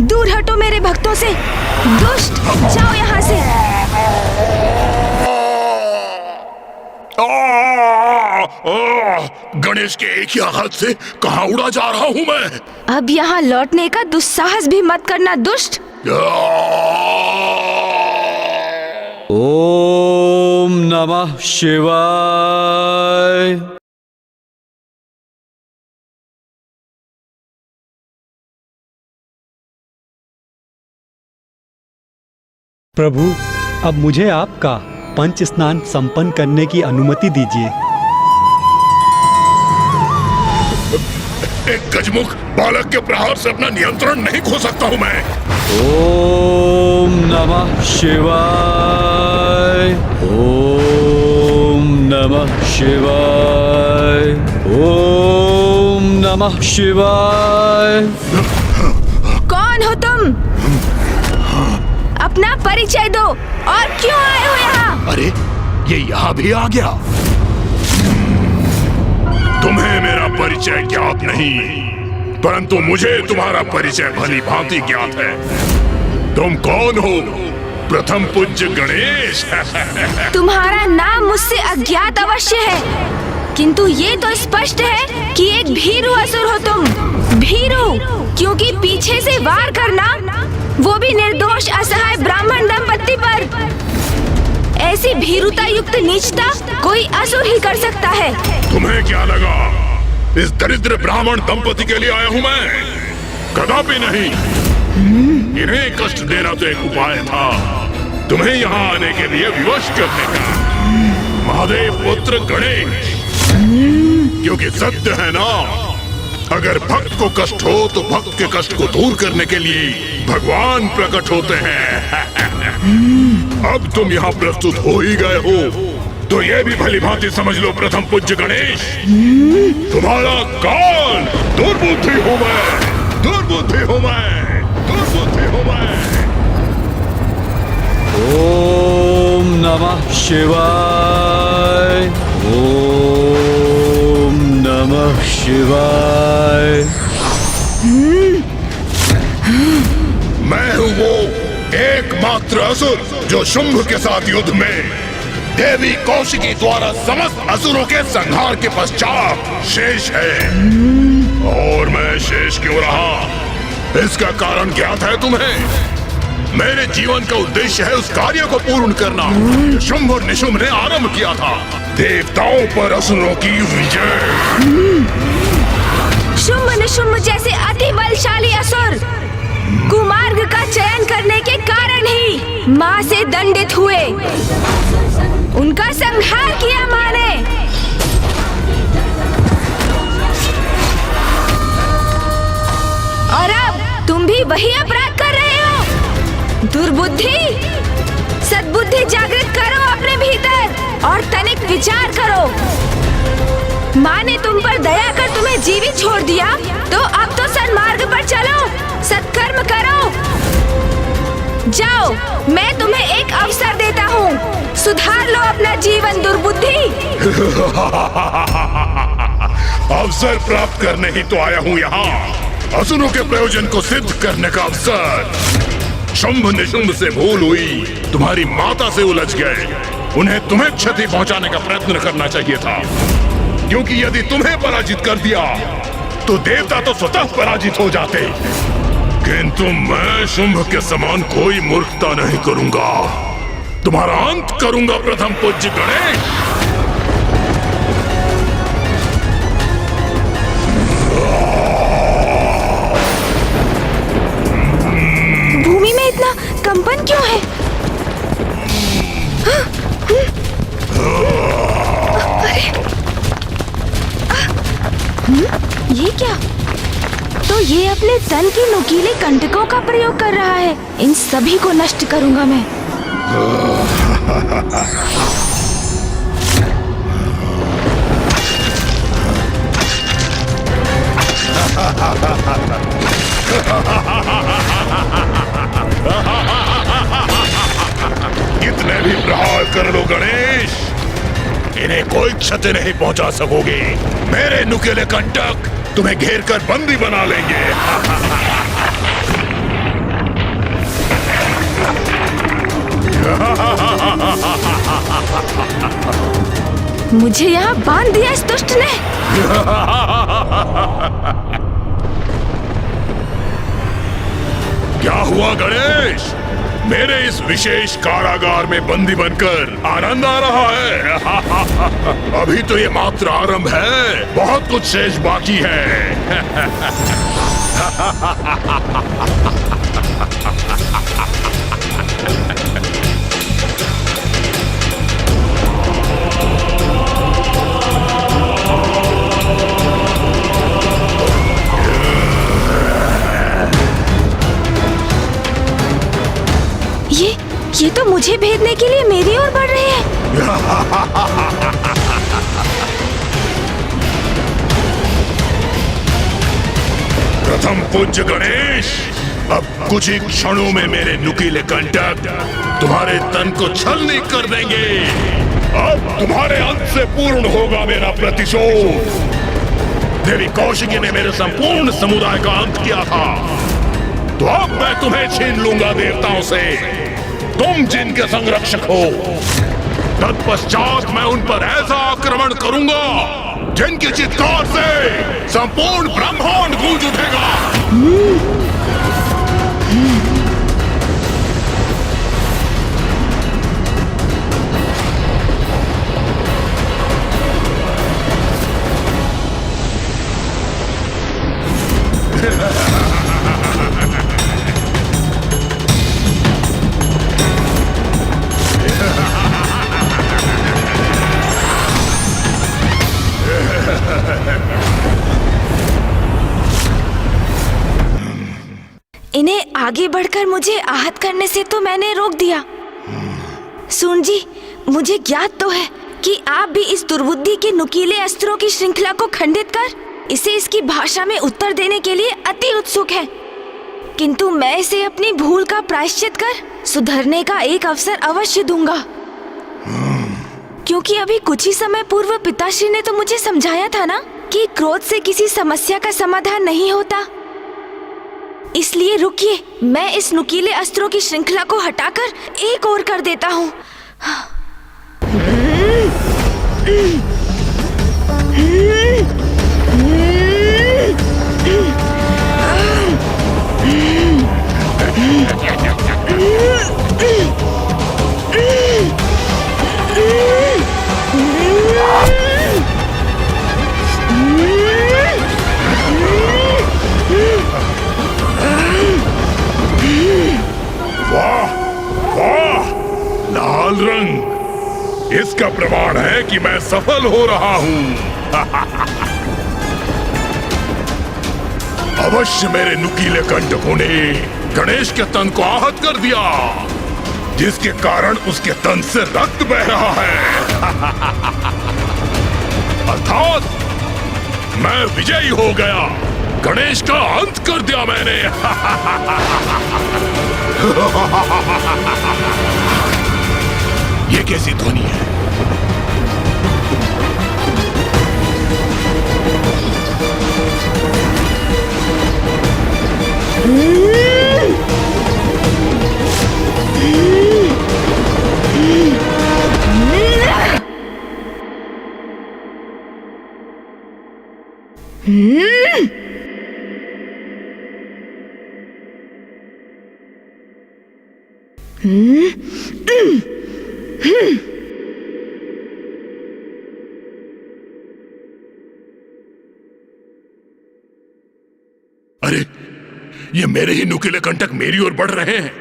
दूर हटो मेरे भक्तों से, दुष्ट, जाओ यहाँ से। गणेश के एक ही आघात से कहाँ उड़ा जा रहा हूँ मैं। अब यहाँ लौटने का दुस्साहस भी मत करना दुष्ट। ओम नमः शिवाय। प्रभु, अब मुझे आपका पंच स्नान संपन्न करने की अनुमति दीजिए। एक गजमुख बालक के प्रहार से अपना नियंत्रण नहीं खो सकता हूँ मैं। ओम नमः शिवाय। ओम नमः शिवाय। ओम नमः शिवाय। कौन हो तुम? अपना परिचय दो और क्यों आए हो यहाँ? अरे, ये यहाँ भी आ गया। तुम्हें मेरा परिचय ज्ञात नहीं, परंतु मुझे तुम्हारा परिचय भली भांति ज्ञात है। तुम कौन हो? प्रथम पूज्य गणेश। तुम्हारा नाम मुझसे अज्ञात अवश्य है, किंतु ये तो स्पष्ट है कि एक भीरू असुर हो तुम। भीरू, क्योंकि पीछे से वार करना, वो भी निर्दोष असहाय ब्राह्मण दंपत्ति पर। ऐसी भीरुता युक्त नीचता कोई असुर ही कर सकता है। तुम्हें क्या लगा इस दरिद्र ब्राह्मण दंपति के लिए आया हूँ मैं? कदापि नहीं। इन्हें कष्ट देना तो एक उपाय था, तुम्हें यहाँ आने के लिए विवश करने का। महादेव पुत्र गणेश, क्योंकि सत्य है ना, अगर भक्त को कष्ट हो तो भक्त के कष्ट को दूर करने के लिए भगवान प्रकट होते हैं। अब तुम यहाँ प्रस्तुत हो ही गए हो, तो ये भी भली भांति समझ लो प्रथम पूज्य गणेश, तुम्हारा काल दुर्बुद्धि हूँ मैं, दुर्बुद्धि हूँ मैं, दुर्बुद्धि हूँ मैं। ओम नमः शिवाय। ओम नमः शिवाय। मैं हूँ वो एकमात्र असुर जो शुंभ के साथ युद्ध में देवी कौशिकी द्वारा समस्त असुरों के संहार के पश्चात शेष है। और मैं शेष क्यों रहा, इसका कारण ज्ञात है तुम्हें? मेरे जीवन का उद्देश्य है उस कार्य को पूर्ण करना जो शुंभ और निशुंभ ने आरंभ किया था, देवताओं पर असुरों की विजय। शुंभ निशुंभ जैसे अति बलशाली असुर कुमार्ग का चयन करने के कारण ही माँ से दंडित हुए। उनका संहार किया माँ ने। और अब तुम भी वही अपराध कर रहे हो। दुर्बुद्धि, सद्बुद्धि जागृत करो अपने भीतर और तनिक विचार करो। माँ ने तुम पर दया कर तुम्हें जीवित छोड़ दिया, तो अब तो सन्मार्ग पर चलो, सत्कर्म करो। जाओ, मैं तुम्हें एक अवसर देता हूँ, सुधार लो अपना जीवन दुर्बुद्धि। अवसर प्राप्त करने ही तो आया हूँ यहाँ। असुरों के प्रयोजन को सिद्ध करने का अवसर। शुंभ निशुंभ से भूल हुई, तुम्हारी माता से उलझ गए। उन्हें तुम्हें क्षति पहुंचाने का प्रयत्न करना चाहिए था, क्योंकि यदि तुम्हें पराजित कर दिया तो देवता तो स्वतः पराजित हो जाते। किंतु मैं शुंभ के समान कोई मूर्खता नहीं करूंगा। तुम्हारा अंत करूंगा प्रथम पूज्य गणेश। भूमि में इतना कंपन क्यों है? ये क्या? तो ये अपने तन के नुकीले कंटकों का प्रयोग कर रहा है। इन सभी को नष्ट करूंगा मैं। कितने भी प्रहार कर लो गणेश, इन्हें कोई क्षति नहीं पहुंचा सकोगे। मेरे नुकीले कंटक तुम्हें घेर कर बंदी बना लेंगे। मुझे यहाँ बांध दिया इस दुष्ट ने। क्या हुआ गणेश? मेरे इस विशेष कारागार में बंदी बनकर आनंद आ रहा है? अभी तो ये मात्र आरंभ है, बहुत कुछ शेष बाकी है। ये तो मुझे भेदने के लिए मेरी ओर बढ़ रहे हैं। प्रथम पूज्य गणेश, अब कुछ ही क्षणों में मेरे नुकीले कंटक तुम्हारे तन को छलनी कर देंगे। अब तुम्हारे अंत से पूर्ण होगा मेरा प्रतिशोध। देवी कौशिकी ने मेरे संपूर्ण समुदाय का अंत किया था, तो अब मैं तुम्हें छीन लूंगा देवताओं से। तुम जिनके संरक्षक हो, तत्पश्चात मैं उन पर ऐसा आक्रमण करूंगा जिनकी चित्कार से संपूर्ण ब्रह्मांड गूंज उठेगा। इन्हें आगे बढ़कर मुझे आहत करने से तो मैंने रोक दिया। सून जी, मुझे ज्ञात तो है कि आप भी इस दुर्बुद्धि के नुकीले अस्त्रों की श्रृंखला को खंडित कर इसे इसकी भाषा में उत्तर देने के लिए अति उत्सुक है। किंतु मैं इसे अपनी भूल का प्रायश्चित कर सुधरने का एक अवसर अवश्य दूंगा, क्योंकि अभी कुछ ही समय पूर्व पिताश्री ने तो मुझे समझाया था ना कि क्रोध से किसी समस्या का समाधान नहीं होता। इसलिए रुकिए, मैं इस नुकीले अस्त्रों की श्रृंखला को हटाकर एक ओर कर देता हूँ। वाह वाह, लाल रंग इसका प्रमाण है कि मैं सफल हो रहा हूं। अवश्य मेरे नुकीले कंटकों ने गणेश के तन को आहत कर दिया, जिसके कारण उसके तन से रक्त बह रहा है। अर्थात मैं विजयी हो गया, गणेश का अंत कर दिया मैंने। ये कैसी ध्वनि है? अरे, ये मेरे ही नुकीले कंटक मेरी ओर बढ़ रहे हैं।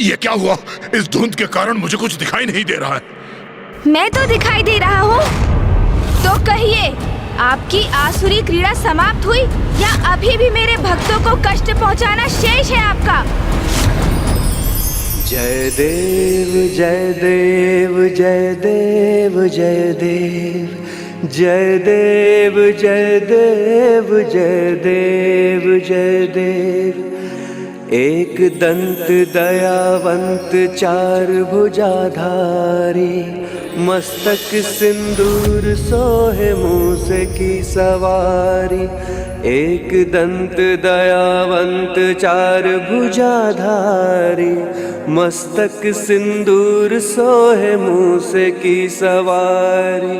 ये क्या हुआ? इस धुंध के कारण मुझे कुछ दिखाई नहीं दे रहा है। मैं तो दिखाई दे रहा हूँ। तो कहिए, आपकी आसुरी क्रीड़ा समाप्त हुई या अभी भी मेरे भक्तों को कष्ट पहुँचाना शेष है आपका? जय देव जय देव जय देव जय देव जय देव जय देव जय देव जय देव। एक दंत दयावंत चार भुजाधारी, मस्तक सिंदूर सोहे मूस की सवारी। एक दंत दयावंत चार भुजाधारी, मस्तक सिंदूर सोहे मूस की सवारी।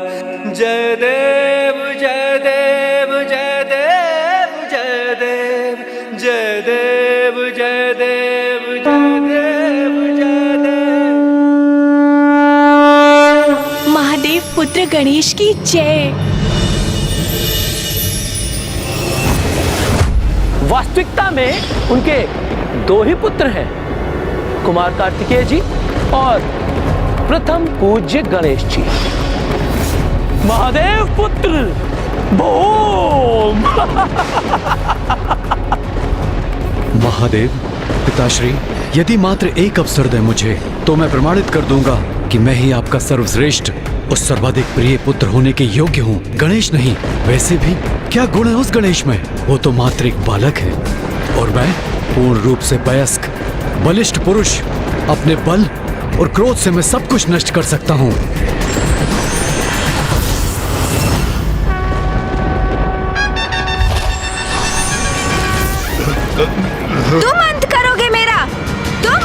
जय देव जय देव जय देव जय देव जय देव जय देव जय देव जय देव। महादेव पुत्र गणेश की जय। वास्तविकता में उनके दो ही पुत्र हैं, कुमार कार्तिकेय जी और प्रथम पूज्य गणेश जी। महादेव पुत्र भूम। महादेव पिताश्री, यदि मात्र एक अवसर दे मुझे तो मैं प्रमाणित कर दूंगा कि मैं ही आपका सर्वश्रेष्ठ और सर्वाधिक प्रिय पुत्र होने के योग्य हूँ, गणेश नहीं। वैसे भी क्या गुण है उस गणेश में? वो तो मात्र एक बालक है और मैं पूर्ण रूप से वयस्क बलिष्ठ पुरुष। अपने बल और क्रोध से मैं सब कुछ नष्ट कर सकता हूँ। तुम अंत करोगे मेरा? तुम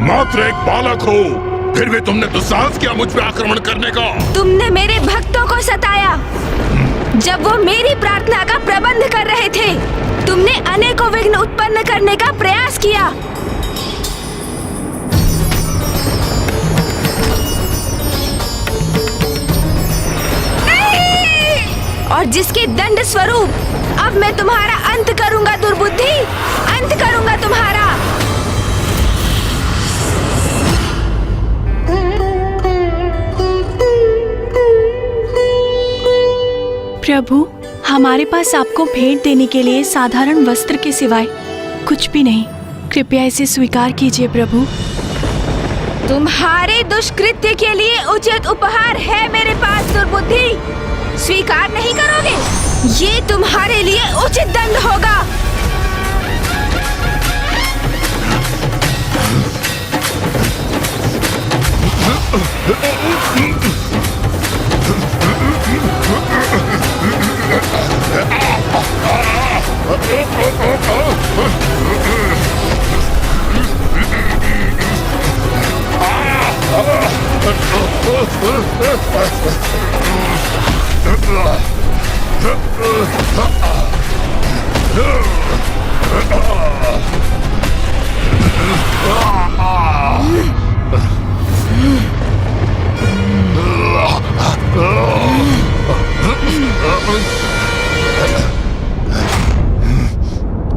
मात्र एक बालक हो, फिर भी तुमने दुस्साहस किया मुझ पे आक्रमण करने का। तुमने मेरे भक्तों को सताया जब वो मेरी प्रार्थना का प्रबंध कर रहे थे। तुमने अनेकों विघ्न उत्पन्न करने का प्रयास किया। और जिसके दंड स्वरूप अब मैं तुम्हारा अंत करूंगा दुर्बुद्धि, अंत करूंगा तुम्हारा। प्रभु, हमारे पास आपको भेंट देने के लिए साधारण वस्त्र के सिवाय कुछ भी नहीं। कृपया इसे स्वीकार कीजिए प्रभु। तुम्हारे दुष्कृत्य के लिए उचित उपहार है मेरे पास दुर्बुद्धि। स्वीकार नहीं करोगे? ये तुम्हारे लिए उचित दंड होगा।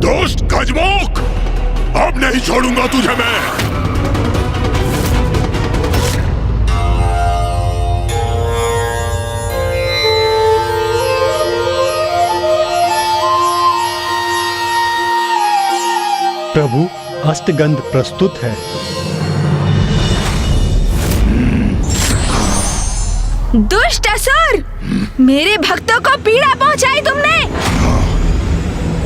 दोस्त गजमुख, अब नहीं छोड़ूंगा तुझे मैं। प्रभु, अष्टगंध प्रस्तुत है। दुष्ट असुर, मेरे भक्तों को पीड़ा पहुंचाई तुमने।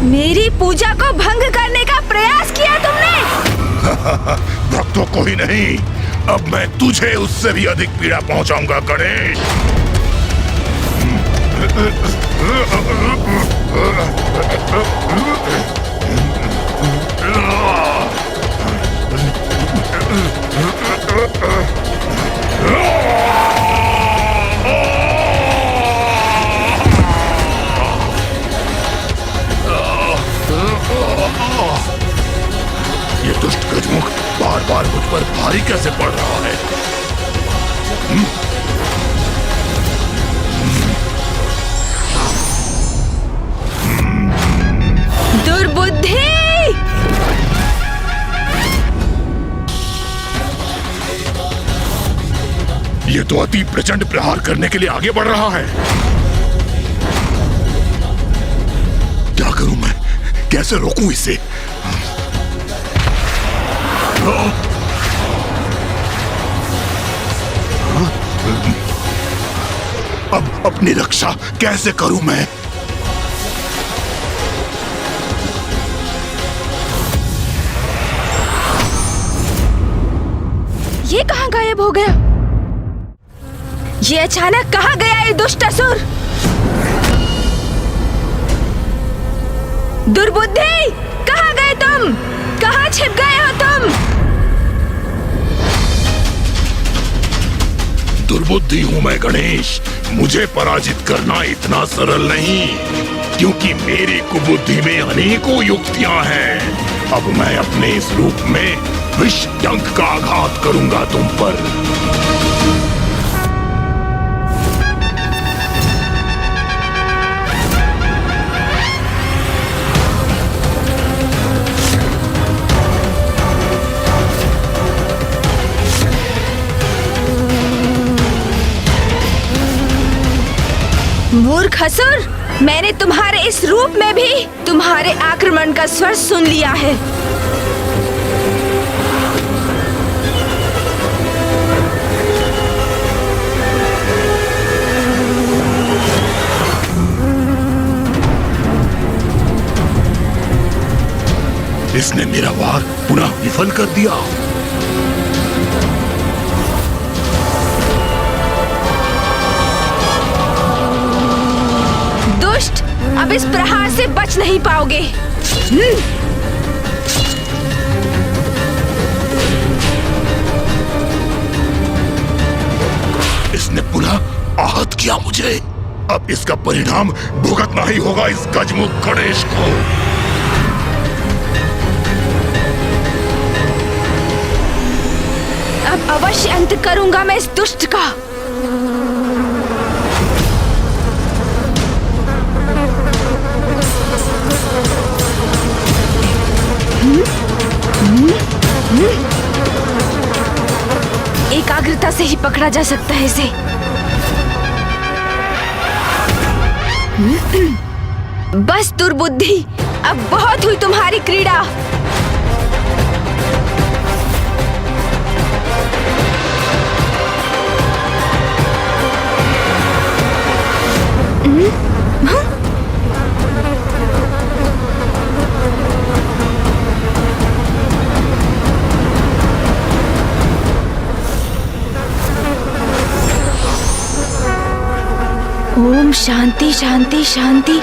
मेरी पूजा को भंग करने का प्रयास किया तुमने। भक्तों को ही नहीं, अब मैं तुझे उससे भी अधिक पीड़ा पहुंचाऊंगा गणेश। ये दुष्ट गजमुख बार बार मुझ पर भारी कैसे पड़ रहा है? दुर्बुद्धि! ये तो अति प्रचंड प्रहार करने के लिए आगे बढ़ रहा है। क्या करूं मैं? कैसे रोकूं इसे? अब अपनी रक्षा कैसे करूं मैं? ये कहाँ गायब हो गया? ये अचानक कहाँ गया ये दुष्ट असुर? दुर्बुद्धि, कहाँ गए तुम? कहाँ छिप गए हो तुम? दुर्बुद्धि हूं मैं गणेश। मुझे पराजित करना इतना सरल नहीं, क्योंकि मेरी कुबुद्धि में अनेकों युक्तियां हैं। अब मैं अपने इस रूप में विष डंक का आघात करूंगा तुम पर। मूर्ख असुर, मैंने तुम्हारे इस रूप में भी तुम्हारे आक्रमण का स्वर सुन लिया है। इसने मेरा वार पुनः विफल कर दिया। दुष्ट, अब इस प्रहार से बच नहीं पाओगे। इसने पुनः आहत किया मुझे। अब इसका परिणाम भुगतना ही होगा इस गजमुख गणेश को। अब अवश्य अंत करूंगा मैं इस दुष्ट का। एकाग्रता से ही पकड़ा जा सकता है इसे। बस दुर्बुद्धि, अब बहुत हुई तुम्हारी क्रीड़ा। ओम शांति शांति शांति।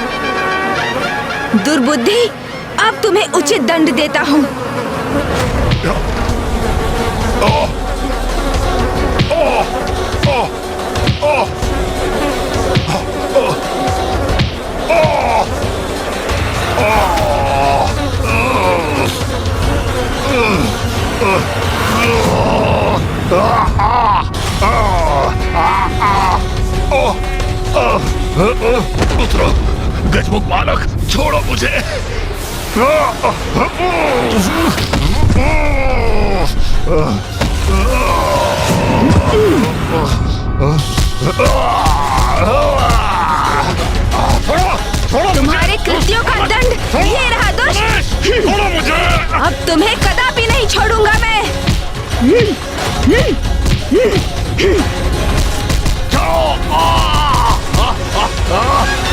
दुर्बुद्धि, अब तुम्हें उचित दंड देता हूँ। पुत्र, गजमुख बालक, छोड़ो मुझे। तुम्हारे कृत्यों का दंड ये रहा दुष्ट। छोड़ो मुझे। अब तुम्हें कदापि नहीं छोड़ूंगा मैं।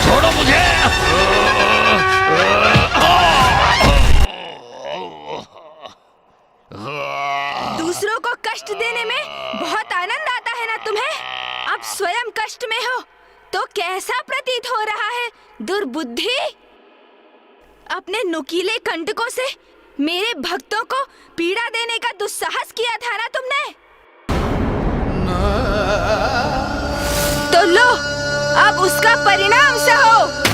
छोड़ो मुझे। दूसरों को कष्ट देने में बहुत आनंद आता है ना तुम्हें? अब स्वयं कष्ट में हो तो कैसा प्रतीत हो रहा है दुर्बुद्धि? अपने नुकीले कंटकों से मेरे भक्तों को पीड़ा देने का दुस्साहस किया था ना तुमने? तो लो अब उसका परिणाम सहो।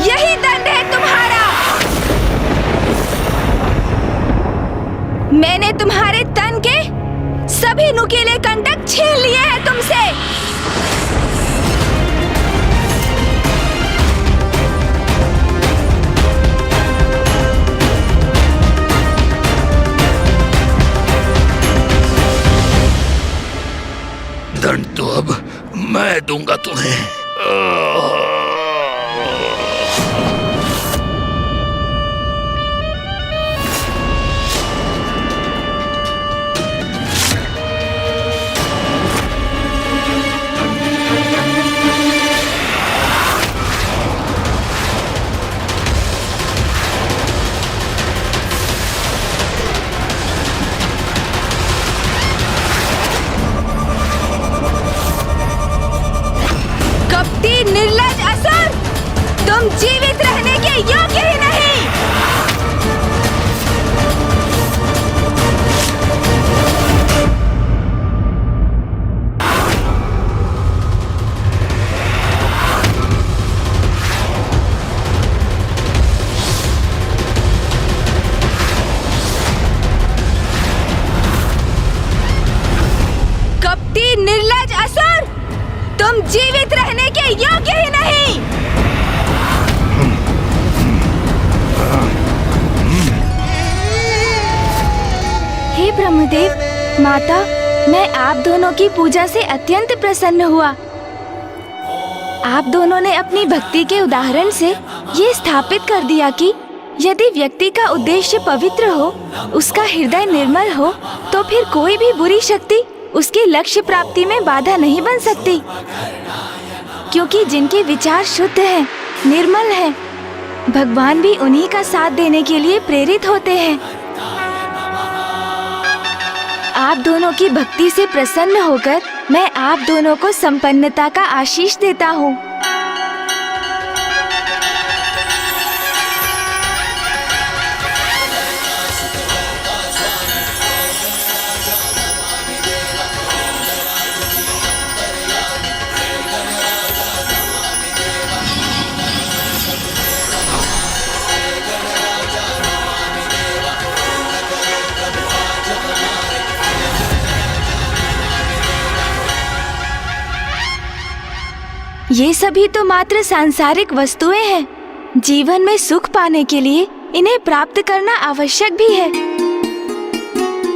यही दंड है तुम्हारा। मैंने तुम्हारे तन के सभी नुकीले कंटक छीन लिए हैं तुमसे। दंड तो अब मैं दूंगा तुम्हें। कपटी निर्लज असुर, तुम जीवित रहने के योग्य ही नहीं। कपटी निर्लज असुर, तुम जीवित रहने के योग्य ही नहीं। हे ब्रह्मदेव, माता, मैं आप दोनों की पूजा से अत्यंत प्रसन्न हुआ। आप दोनों ने अपनी भक्ति के उदाहरण से ये स्थापित कर दिया कि यदि व्यक्ति का उद्देश्य पवित्र हो, उसका हृदय निर्मल हो, तो फिर कोई भी बुरी शक्ति उसके लक्ष्य प्राप्ति में बाधा नहीं बन सकती। क्योंकि जिनके विचार शुद्ध हैं, निर्मल हैं, भगवान भी उन्हीं का साथ देने के लिए प्रेरित होते हैं। आप दोनों की भक्ति से प्रसन्न होकर मैं आप दोनों को संपन्नता का आशीष देता हूँ। ये सभी तो मात्र सांसारिक वस्तुएं हैं। जीवन में सुख पाने के लिए इन्हें प्राप्त करना आवश्यक भी है,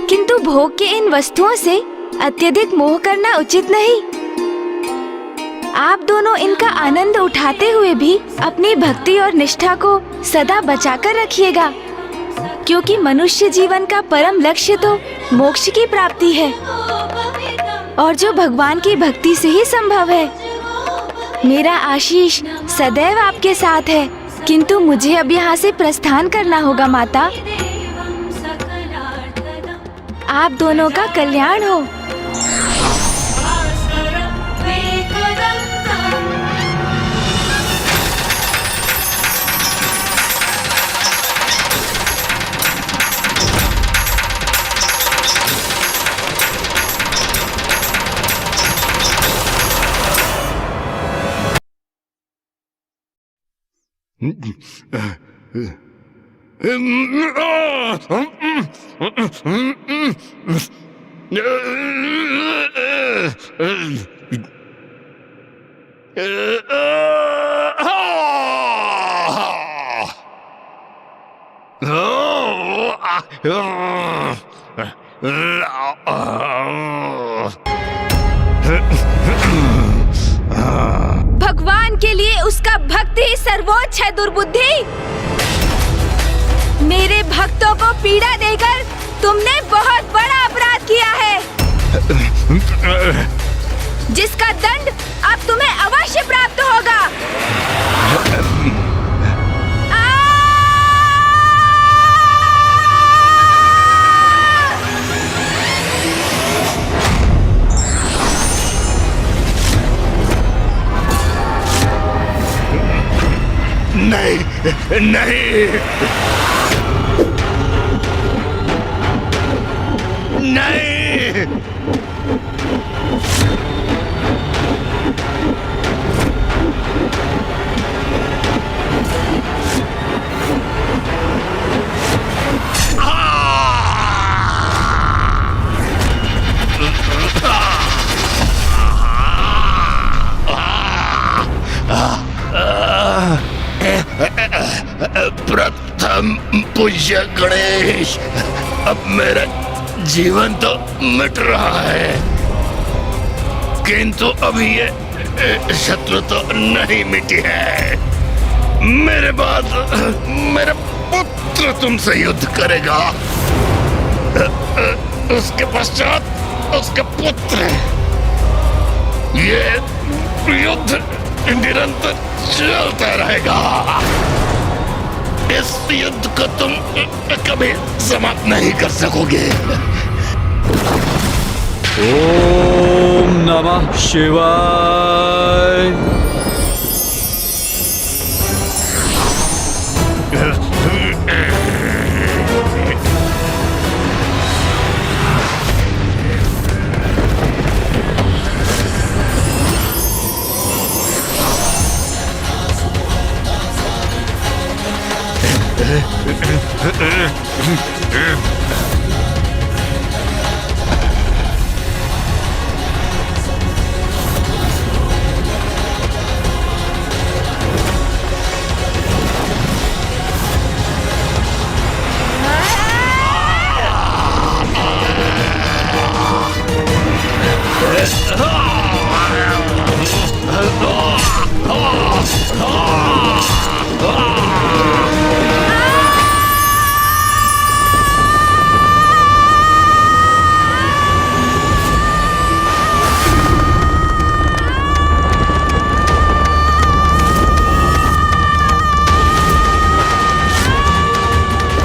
किंतु भोग के इन वस्तुओं से अत्यधिक मोह करना उचित नहीं। आप दोनों इनका आनंद उठाते हुए भी अपनी भक्ति और निष्ठा को सदा बचाकर रखिएगा, क्योंकि मनुष्य जीवन का परम लक्ष्य तो मोक्ष की प्राप्ति है, और जो भगवान की भक्ति से ही संभव है। मेरा आशीष सदैव आपके साथ है, किंतु मुझे अब यहाँ से प्रस्थान करना होगा माता। आप दोनों का कल्याण हो। भगवान के लिए उसका भक्ति ही सर्वोच्च है दुर्बुद्धि। मेरे भक्तों को पीड़ा देकर तुमने बहुत बड़ा अपराध किया है, जिसका दंड अब तुम्हें अवश्य प्राप्त होगा। नहीं नहीं नहीं, प्रथम पूज्य गणेश, अब मेरा जीवन तो मिट रहा है, किंतु अभी ये शत्रु तो नहीं मिटी है। मेरे बाद मेरा पुत्र तुमसे युद्ध करेगा, उसके पश्चात उसका पुत्र। ये युद्ध निरंतर चलता रहेगा। इस युद्ध को तुम कभी समाप्त नहीं कर सकोगे। ओम नमः शिवाय।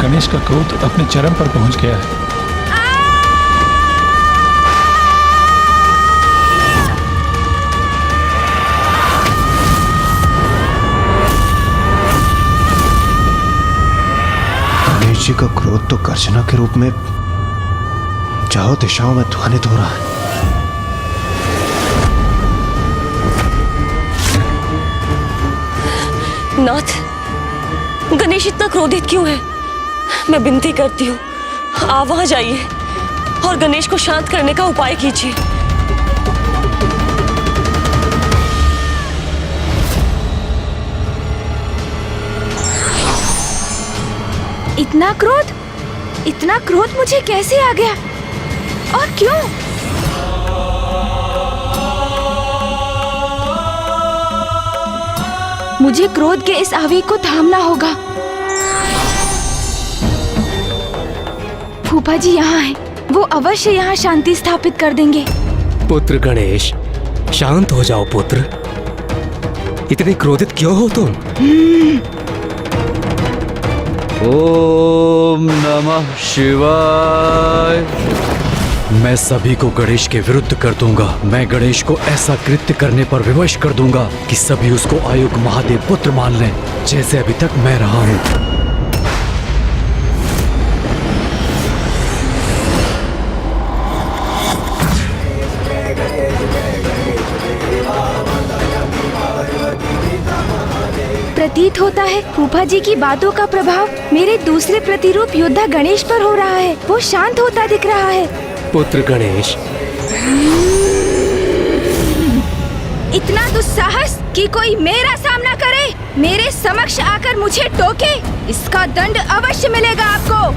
गणेश का क्रोध अपने चरम पर पहुंच गया है। गणेश जी का क्रोध तो गर्जना के रूप में चारों दिशाओं में ध्वनित हो रहा है। नाथ, गणेश इतना क्रोधित क्यों है? मैं विनती करती हूँ, आप वहां जाइए और गणेश को शांत करने का उपाय कीजिए। इतना क्रोध मुझे कैसे आ गया और क्यों? मुझे क्रोध के इस आवेग को थामना होगा। फूफा जी यहाँ हैं, वो अवश्य यहाँ शांति स्थापित कर देंगे। पुत्र गणेश, शांत हो जाओ पुत्र। इतने क्रोधित क्यों हो तुम? ओम नमः शिवाय। मैं सभी को गणेश के विरुद्ध कर दूंगा। मैं गणेश को ऐसा कृत्य करने पर विवश कर दूंगा कि सभी उसको आयुग महादेव पुत्र मान लें, जैसे अभी तक मैं रहा हूं। प्रतीत होता है फूफा जी की बातों का प्रभाव मेरे दूसरे प्रतिरूप योद्धा गणेश पर हो रहा है। वो शांत होता दिख रहा है। पुत्र गणेश, इतना दुस्साहस कि कोई मेरा सामना करे, मेरे समक्ष आकर मुझे टोके, इसका दंड अवश्य मिलेगा आपको।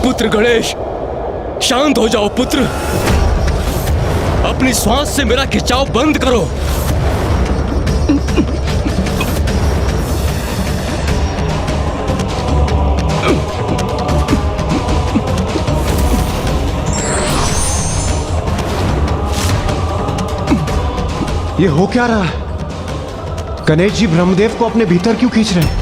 पुत्र गणेश, शांत हो जाओ पुत्र। अपनी श्वास से मेरा खिंचाव बंद करो। ये हो क्या रहा है? गणेश जी ब्रह्मदेव को अपने भीतर क्यों खींच रहे हैं?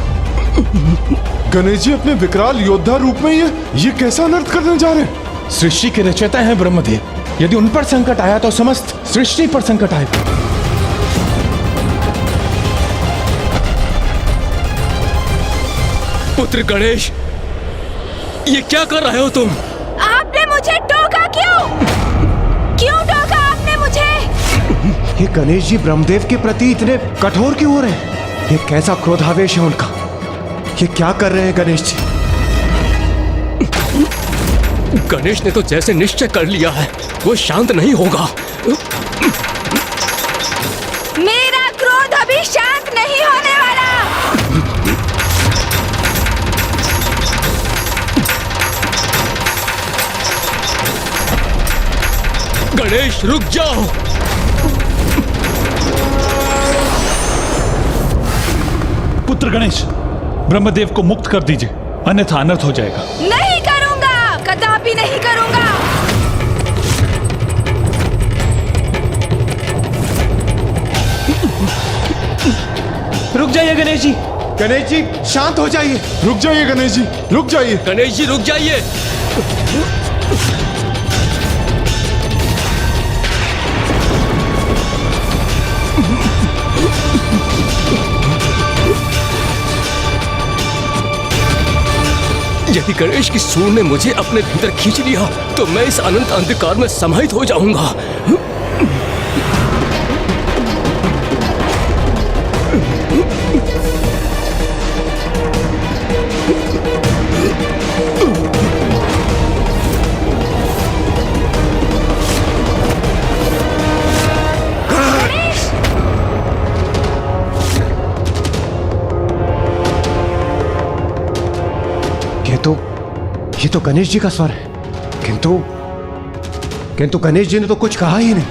गणेश जी अपने विकराल योद्धा रूप में ये कैसा अनर्थ करने जा रहे हैं? सृष्टि के रचयिता हैं ब्रह्मदेव। यदि उन पर संकट आया तो समस्त सृष्टि पर संकट आएगा। पुत्र गणेश, ये क्या कर रहे हो तुम? आपने मुझे टोका क्यों? क्यों टोका आपने मुझे? ये गणेश जी ब्रह्मदेव के प्रति इतने कठोर क्यों हो रहे हैं? ये कैसा क्रोधावेश है उनका? ये क्या कर रहे हैं गणेश जी? गणेश ने तो जैसे निश्चय कर लिया है, वो शांत नहीं होगा। मेरा क्रोध अभी शांत नहीं होने वाला। गणेश रुक जाओ। पुत्र गणेश, ब्रह्मदेव को मुक्त कर दीजिए, अन्यथा अनर्थ हो जाएगा। नहीं करूंगा, कदापि नहीं करूंगा। रुक जाइए गणेश जी। गणेश जी शांत हो जाइए। रुक जाइए गणेश जी, रुक जाइए। गणेश जी रुक जाइए। यदि गणेश की सूंड ने मुझे अपने भीतर खींच लिया तो मैं इस अनंत अंधकार में समाहित हो जाऊंगा। ये तो गणेश जी का स्वर है, किंतु गणेश जी ने तो कुछ कहा ही नहीं।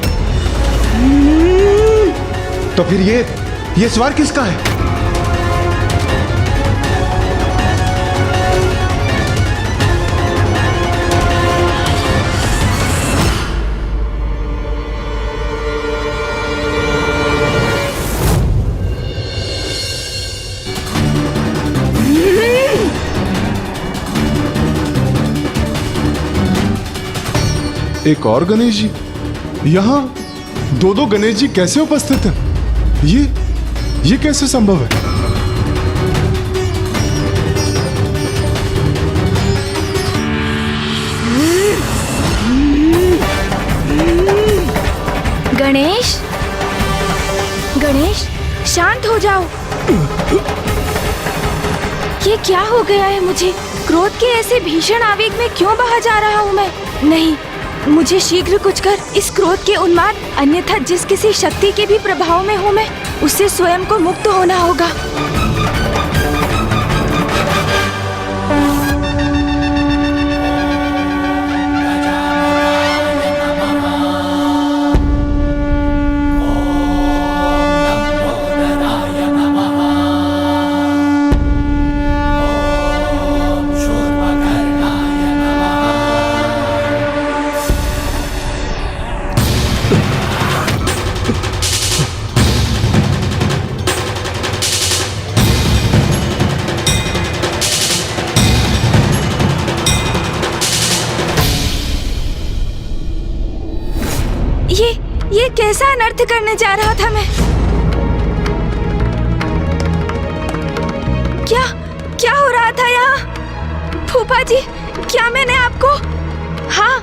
तो फिर ये स्वर किसका है? एक और गणेश जी? यहाँ दो गणेश जी कैसे उपस्थित हैं? ये कैसे संभव है? गणेश, गणेश शांत हो जाओ। ये क्या हो गया है मुझे? क्रोध के ऐसे भीषण आवेग में क्यों बहा जा रहा हूँ मैं? नहीं, मुझे शीघ्र कुछ कर इस क्रोध के उन्माद, अन्यथा जिस किसी शक्ति के भी प्रभाव में हूँ मैं, उससे स्वयं को मुक्त होना होगा। ये कैसा अनर्थ करने जा रहा था मैं? क्या हो रहा था यहाँ? फूफा जी, क्या मैंने आपको? हाँ,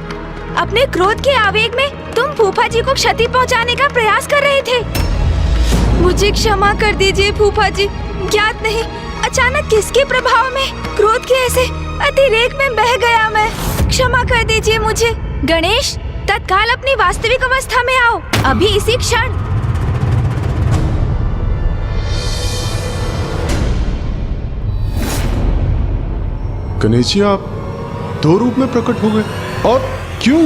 अपने क्रोध के आवेग में तुम फूफा जी को क्षति पहुँचाने का प्रयास कर रहे थे। मुझे क्षमा कर दीजिए फूफा जी। ज्ञात नहीं अचानक किसके प्रभाव में क्रोध के ऐसे अतिरेक में बह गया मैं। क्षमा कर दीजिए मुझे। गणेश, तत्काल अपनी वास्तविक अवस्था में आओ, अभी इसी क्षण। गणेश जी, आप दो रूप में प्रकट हो गए, और क्यों?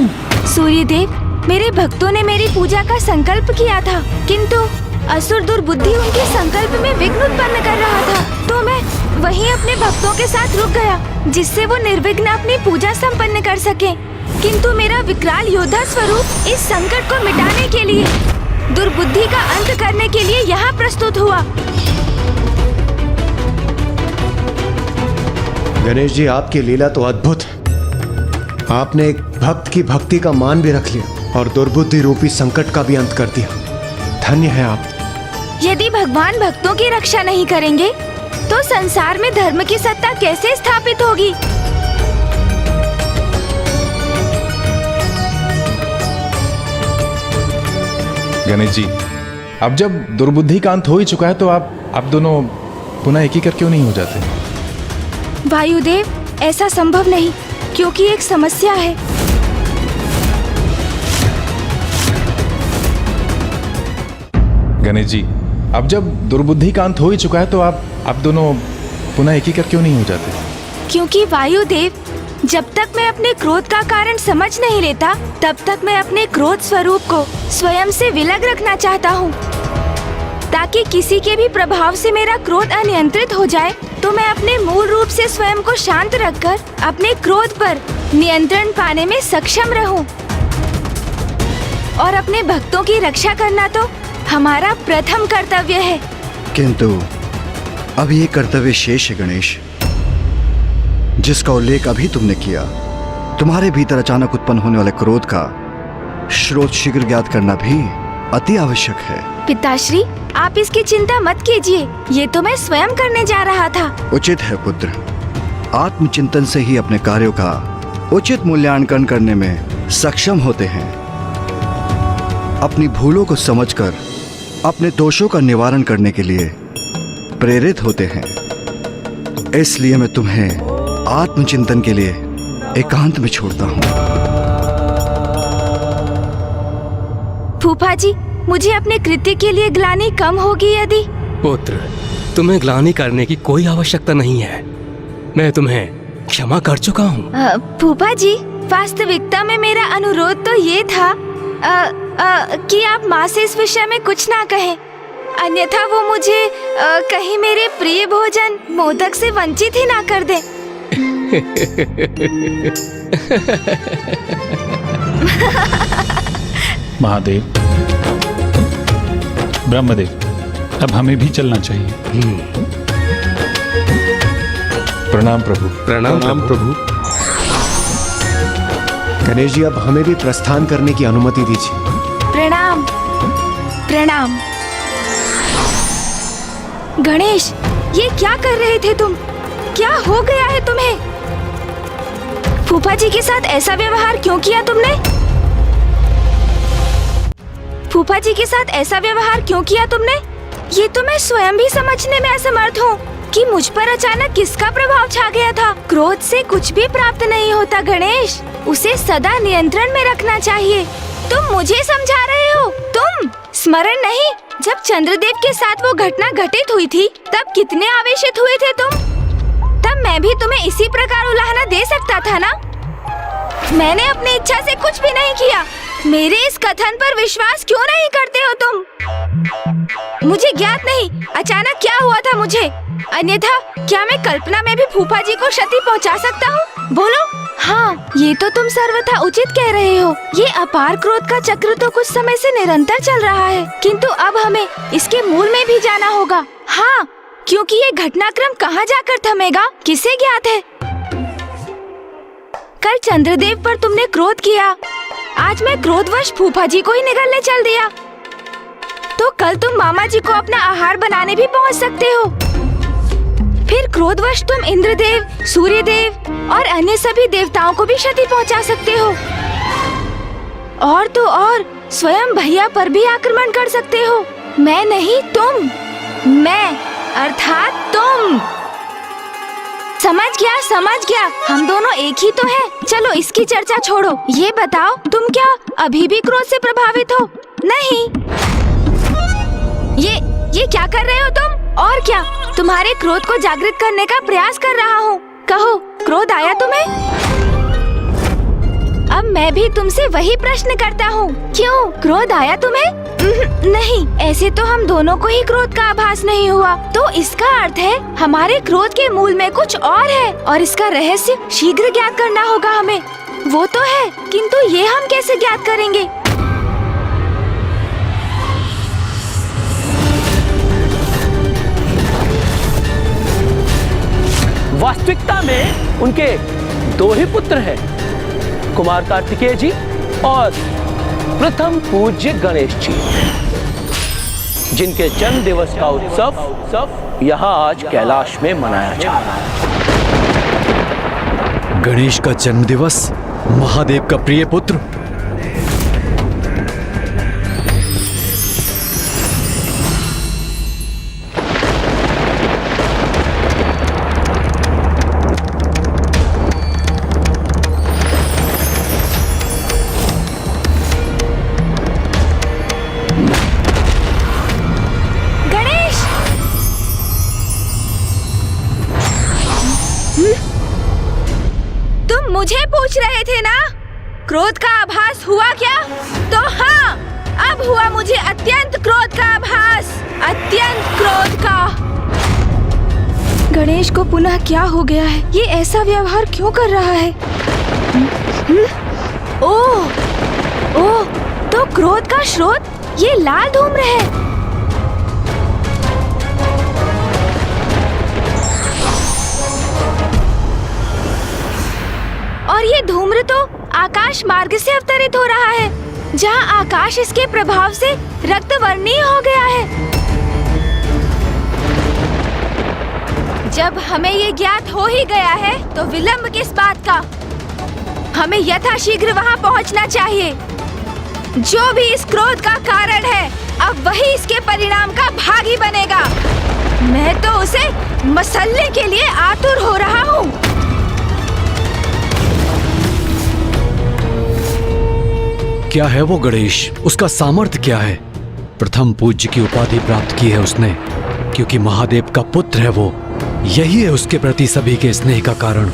सूर्यदेव, मेरे भक्तों ने मेरी पूजा का संकल्प किया था, किंतु असुर दुर्बुद्धि उनके संकल्प में विघ्न उत्पन्न कर रहा था, तो मैं वहीं अपने भक्तों के साथ रुक गया, जिससे वो निर्विघ्न अपनी पूजा संपन्न कर सके। किंतु मेरा विकराल योद्धा स्वरूप इस संकट को मिटाने के लिए, दुर्बुद्धि का अंत करने के लिए यहाँ प्रस्तुत हुआ। गणेश जी, आपकी लीला तो अद्भुत है। आपने एक भक्त की भक्ति का मान भी रख लिया और दुर्बुद्धि रूपी संकट का भी अंत कर दिया। धन्य है आप। यदि भगवान भक्तों की रक्षा नहीं करेंगे तो संसार में धर्म की सत्ता कैसे स्थापित होगी? गणेश जी, अब जब दुर्बुद्धि का अंत हो ही चुका है तो आप दोनों पुनः एक ही कर क्यों नहीं हो जाते? वायुदेव, ऐसा संभव नहीं, क्योंकि एक समस्या है। गणेश जी, अब जब दुर्बुद्धि का अंत हो ही चुका है तो आप दोनों पुनः एक ही कर क्यों नहीं हो जाते? क्योंकि वायुदेव, जब तक मैं अपने क्रोध का कारण समझ नहीं लेता, तब तक मैं अपने क्रोध स्वरूप को स्वयं से विलग रखना चाहता हूँ, ताकि किसी के भी प्रभाव से मेरा क्रोध अनियंत्रित हो जाए तो मैं अपने मूल रूप से स्वयं को शांत रखकर अपने क्रोध पर नियंत्रण पाने में सक्षम रहूं। और अपने भक्तों की रक्षा करना तो हमारा प्रथम कर्तव्य है। किंतु अब ये कर्तव्य शेष है गणेश, जिसका उल्लेख अभी तुमने किया। तुम्हारे भीतर अचानक उत्पन्न होने वाले क्रोध का स्रोत शीघ्र ज्ञात करना भी अति आवश्यक है। पिताश्री, आप इसकी चिंता मत कीजिए, ये तो मैं स्वयं करने जा रहा था। उचित है पुत्र, आत्मचिंतन से ही अपने कार्यों का उचित मूल्यांकन करने में सक्षम होते हैं। अपनी भूलों को समझकर अपने दोषों का निवारण करने के लिए प्रेरित होते हैं। इसलिए मैं तुम्हें आत्मचिंतन के लिए एकांत में छोड़ता हूँ। फूफा जी, मुझे अपने कृत्य के लिए ग्लानि कम होगी यदि? पुत्र, तुम्हें ग्लानि करने की कोई आवश्यकता नहीं है। मैं तुम्हें क्षमा कर चुका हूँ। फूफा जी, वास्तविकता में मेरा अनुरोध तो ये था कि आप माँ से इस विषय में कुछ ना कहें, अन्यथा वो मुझे कहीं मेरे प्रिय भोजन मोदक से वंचित ही ना कर दे। महादेव, ब्रह्मदेव, अब हमें भी चलना चाहिए। प्रणाम प्रभु। प्रणाम प्रभु। गणेश जी, अब हमें भी प्रस्थान करने की अनुमति दीजिए। प्रणाम प्रणाम। गणेश, ये क्या कर रहे थे तुम? क्या हो गया है तुम्हें? फूफा जी के साथ ऐसा व्यवहार क्यों किया तुमने? फूफा जी के साथ ऐसा व्यवहार क्यों किया तुमने? ये तो मैं स्वयं भी समझने में असमर्थ हूँ कि मुझ पर अचानक किसका प्रभाव छा गया था। क्रोध से कुछ भी प्राप्त नहीं होता गणेश, उसे सदा नियंत्रण में रखना चाहिए। तुम मुझे समझा रहे हो? तुम स्मरण नहीं, जब चंद्रदेव के साथ वो घटना घटित हुई थी तब कितने आवेशित हुए थे तुम? तब मैं भी तुम्हें इसी प्रकार उलाहना दे सकता था ना? मैंने अपनी इच्छा से कुछ भी नहीं किया। मेरे इस कथन पर विश्वास क्यों नहीं करते हो तुम? मुझे ज्ञात नहीं अचानक क्या हुआ था मुझे, अन्यथा क्या मैं कल्पना में भी फूफा जी को क्षति पहुंचा सकता हूँ? बोलो। हाँ, ये तो तुम सर्वथा उचित कह रहे हो। ये अपार क्रोध का चक्र तो कुछ समय से निरंतर चल रहा है, किंतु अब हमें इसके मूल में भी जाना होगा। हाँ, क्योंकि ये घटनाक्रम कहाँ जाकर थमेगा किसे ज्ञात है। कल चंद्रदेव पर तुमने क्रोध किया, आज मैं क्रोधवश फूफा जी को ही निगलने चल दिया, तो कल तुम मामा जी को अपना आहार बनाने भी पहुंच सकते हो। फिर क्रोधवश तुम इंद्रदेव, सूर्यदेव और अन्य सभी देवताओं को भी क्षति पहुंचा सकते हो। और तो और स्वयं भैया पर भी आक्रमण कर सकते हो। मैं नहीं, तुम। मैं अर्थात तुम। समझ गया, हम दोनों एक ही तो हैं। चलो इसकी चर्चा छोड़ो, ये बताओ तुम क्या अभी भी क्रोध से प्रभावित हो? नहीं। ये क्या कर रहे हो तुम? और क्या, तुम्हारे क्रोध को जागृत करने का प्रयास कर रहा हूँ। कहो, क्रोध आया तुम्हें? अब मैं भी तुमसे वही प्रश्न करता हूँ, क्यों क्रोध आया तुम्हें? नहीं, ऐसे तो हम दोनों को ही क्रोध का आभास नहीं हुआ। तो इसका अर्थ है हमारे क्रोध के मूल में कुछ और है, और इसका रहस्य शीघ्र ज्ञात करना होगा हमें। वो तो है, किंतु ये हम कैसे ज्ञात करेंगे? वास्तविकता में उनके दो ही पुत्र हैं, कुमार कार्तिकेय जी और प्रथम पूज्य गणेश जी, जिनके जन्म दिवस का उत्सव यहाँ आज कैलाश में मनाया जा रहा है। गणेश का जन्म दिवस, महादेव का प्रिय पुत्र। मुझे पूछ रहे थे ना, क्रोध का आभास हुआ क्या? तो हाँ, अब हुआ मुझे अत्यंत क्रोध का आभास, अत्यंत क्रोध का। गणेश को पुनः क्या हो गया है? ये ऐसा व्यवहार क्यों कर रहा है? ओह, तो क्रोध का स्रोत ये लाल धूम्र है। और ये धूम्र तो आकाश मार्ग से अवतरित हो रहा है, जहाँ आकाश इसके प्रभाव से रक्तवर्णीय हो गया है। जब हमें ये ज्ञात हो ही गया है, तो विलंब किस बात का? हमें यथाशीघ्र वहाँ पहुँचना चाहिए। जो भी इस क्रोध का कारण है, अब वही इसके परिणाम का भागी बनेगा। मैं तो उसे मसलने के लिए आतुर हो रहा हूँ। क्या है वो गणेश? उसका सामर्थ्य क्या है? प्रथम पूज्य की उपाधि प्राप्त की है उसने, क्योंकि महादेव का पुत्र है वो। यही है उसके प्रति सभी के स्नेह का कारण।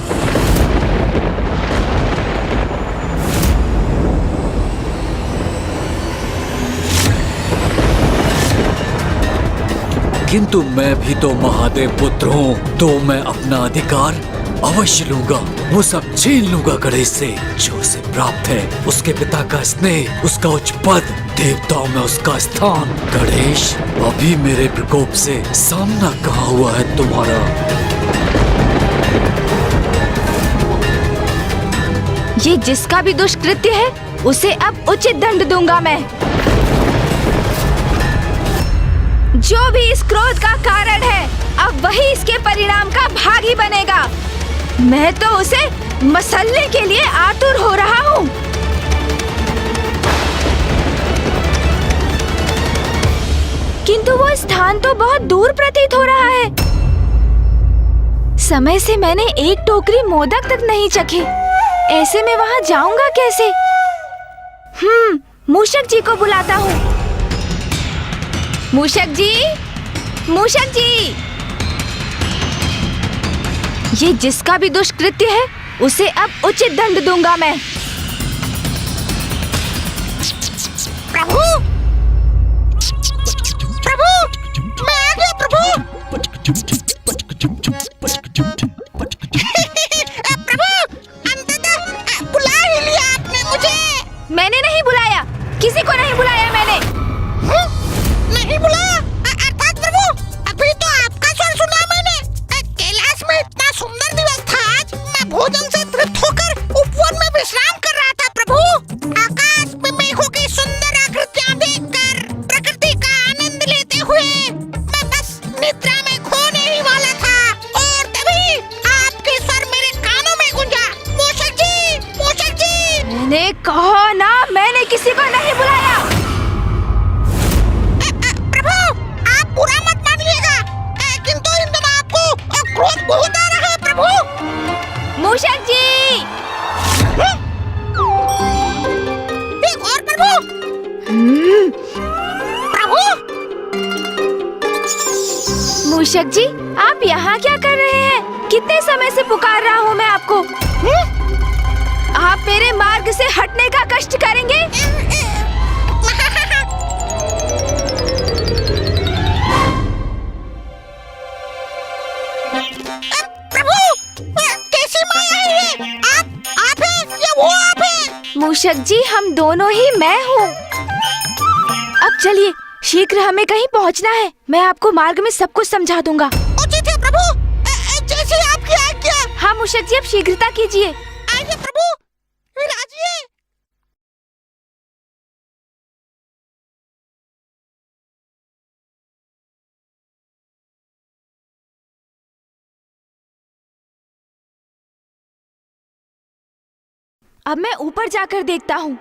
किंतु मैं भी तो महादेव पुत्र हूँ, तो मैं अपना अधिकार अवश्य लूंगा। वो सब छीन लूंगा गणेश से, जो उसे प्राप्त है। उसके पिता का स्नेह, उसका उच्च पद, देवताओं में उसका स्थान। गणेश, अभी मेरे प्रकोप से सामना कहाँ हुआ है तुम्हारा? ये जिसका भी दुष्कृत्य है, उसे अब उचित दंड दूंगा मैं। जो भी इस क्रोध का कारण है, अब वही इसके परिणाम का भागी बनेगा। मैं तो उसे मसलने के लिए आतुर हो रहा हूँ। किंतु वो स्थान तो बहुत दूर प्रतीत हो रहा है। समय से मैंने एक टोकरी मोदक तक नहीं चखे। ऐसे में वहाँ जाऊंगा कैसे? मूषक जी को बुलाता हूँ। मूषक जी, मूषक जी, ये जिसका भी दुष्कृत्य है, उसे अब उचित दंड दूंगा मैं। प्रभु, प्रभु, मैं आ गया प्रभु। प्रभु, अंततः बुला ही लिया आपने मुझे। मैंने नहीं बुलाया, किसी को नहीं बुलाया मैंने। नहीं बुलाया? अर्थात प्रभु, अभी तो आपका स्वर सुना मैंने। कैलाश में इतना सुंदर दिवस था आज। मैं भोजन से तृप्त होकर उपवन में विश्राम कर रहा था प्रभु। आकाश प्रभु! मूषक जी, आप यहाँ क्या कर रहे हैं? कितने समय से पुकार रहा हूँ मैं आपको। आप मेरे मार्ग से हटने का कष्ट करेंगे? प्रभु! कैसी माया है ये? आप हैं या वो आप हैं? मूषक जी, हम दोनों ही मैं हूँ। अब चलिए, शीघ्र हमें कहीं पहुँचना है। मैं आपको मार्ग में सब कुछ समझा दूंगा। उचित है प्रभु, जैसी आपकी आज्ञा। हाँ मूषक जी, अब शीघ्रता कीजिए। आइए प्रभु, राजिए। अब मैं ऊपर जाकर देखता हूँ।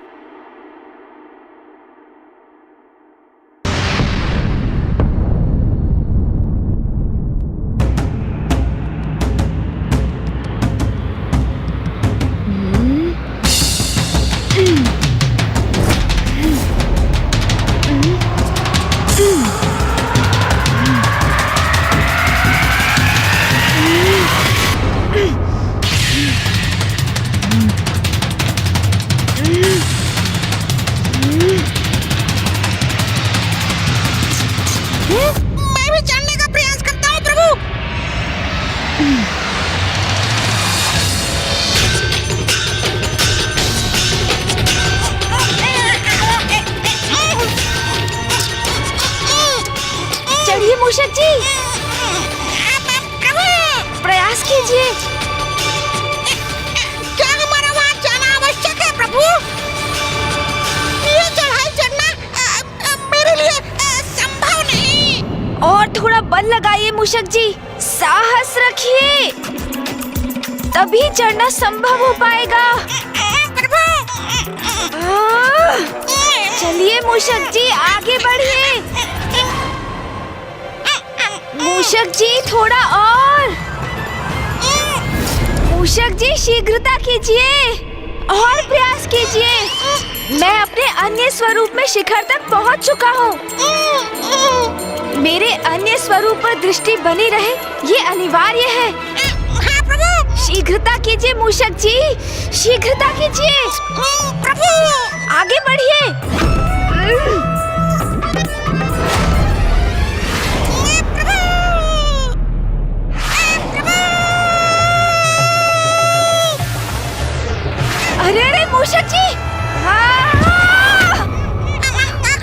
मैं भी जानने का प्रयास करता हूँ प्रभु। चलिए मूषक जी, प्रयास कीजिए। क्या हमारा वहाँ जाना आवश्यक है प्रभु? ये चढ़ाई चढ़ना मेरे लिए संभव नहीं। और थोड़ा बल लगाइए मूषक जी, साहस रखिए, तभी चढ़ना संभव हो पाएगा। चलिए मूषक जी, आगे बढ़िए। मूषक जी, थोड़ा और। मूषक जी, शीघ्रता कीजिए और प्रयास कीजिए। मैं अपने अन्य स्वरूप में शिखर तक पहुंच चुका हूँ। मेरे अन्य स्वरूप पर दृष्टि बनी रहे, ये अनिवार्य है। हाँ प्रभु। शीघ्रता कीजिए मूषक जी, शीघ्रता कीजिए। प्रभु, आगे बढ़िए। अरे अरे मूषक जी,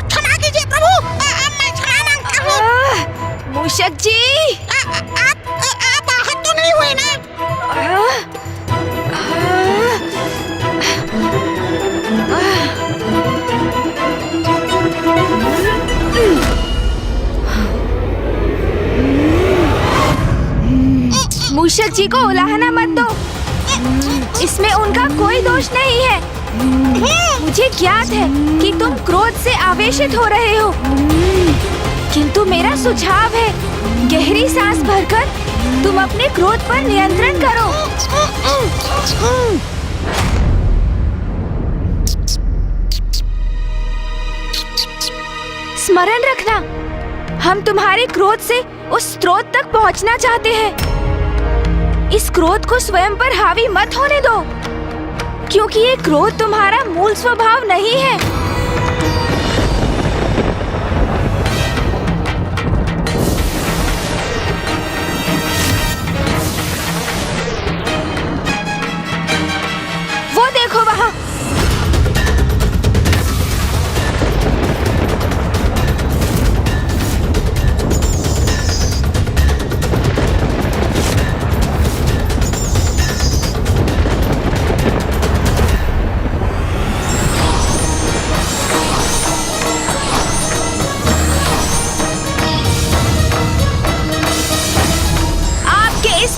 क्षमा कीजिए प्रभु, मैं क्षमा मांगता हूँ। मूषक जी, आप आहत तो नहीं हुए ना? मूषक जी को उलाहना मत दो, इसमें उनका कोई दोष नहीं है। मुझे ज्ञात है कि तुम क्रोध से आवेशित हो रहे हो, किंतु मेरा सुझाव है, गहरी सांस भरकर तुम अपने क्रोध पर नियंत्रण करो। स्मरण रखना, हम तुम्हारे क्रोध से उस स्रोत तक पहुंचना चाहते हैं। इस क्रोध को स्वयं पर हावी मत होने दो, क्योंकि ये क्रोध तुम्हारा मूल स्वभाव नहीं है। वो देखो वहाँ।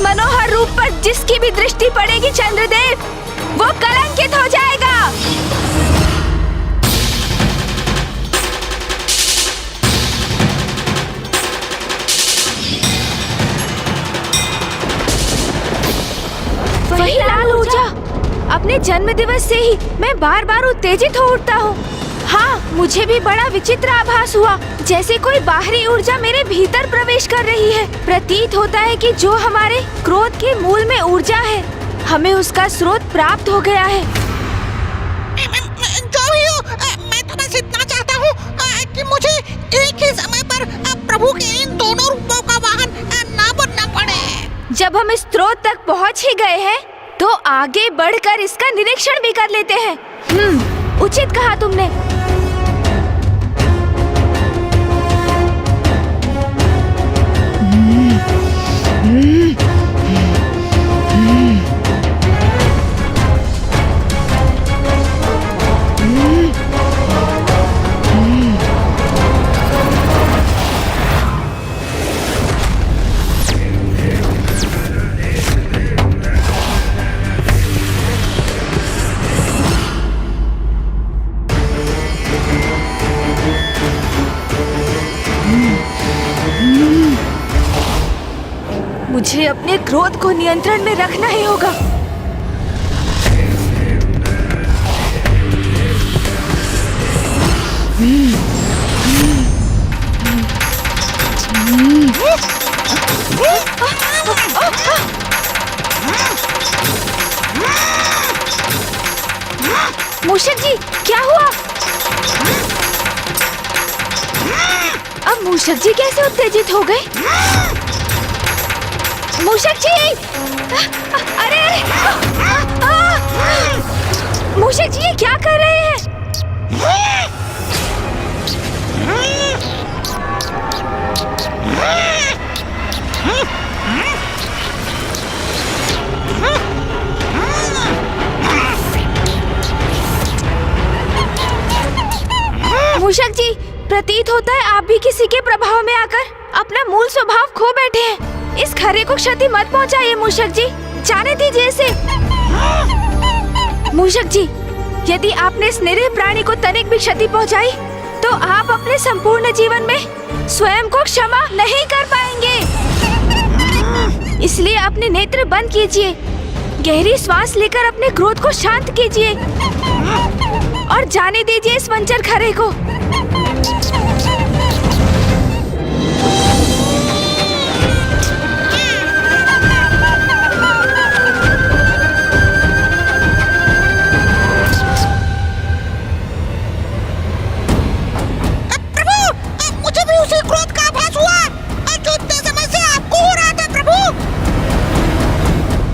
मनोहर रूप पर जिसकी भी दृष्टि पड़ेगी चंद्रदेव, वो कलंकित हो जाएगा। वही लाल ऊर्जा, अपने जन्म दिवस से ही मैं बार बार उत्तेजित हो उठता हूँ। हाँ, मुझे भी बड़ा विचित्र आभास हुआ, जैसे कोई बाहरी ऊर्जा मेरे भीतर प्रवेश कर रही है। प्रतीत होता है कि जो हमारे क्रोध के मूल में ऊर्जा है, हमें उसका स्रोत प्राप्त हो गया है। जो भी हो, मैं तो बस इतना चाहता हूँ कि मुझे एक ही समय पर प्रभु के इन दोनों रूपों का वाहन ना बनना पड़े। जब हम इस स्रोत तक पहुँच ही गए हैं, तो आगे बढ़कर इसका निरीक्षण भी कर लेते हैं। उचित कहा तुमने। मुझे अपने क्रोध को नियंत्रण में रखना ही होगा। मूषक जी, क्या हुआ? अब मूषक जी कैसे उत्तेजित हो गए? मूषक जी! अरे! मूषक जी, ये क्या कर रहे हैं? मूषक जी, प्रतीत होता है आप भी किसी के प्रभाव में आकर अपना मूल स्वभाव खो बैठे हैं। इस खरे को क्षति मत पहुंचाइए मूषक जी, जाने दीजिए इसे। मूषक जी, यदि आपने इस निरीह प्राणी को तनिक भी क्षति पहुंचाई, तो आप अपने संपूर्ण जीवन में स्वयं को क्षमा नहीं कर पाएंगे। इसलिए अपने नेत्र बंद कीजिए, गहरी श्वास लेकर अपने क्रोध को शांत कीजिए और जाने दीजिए इस वंचर खरे को।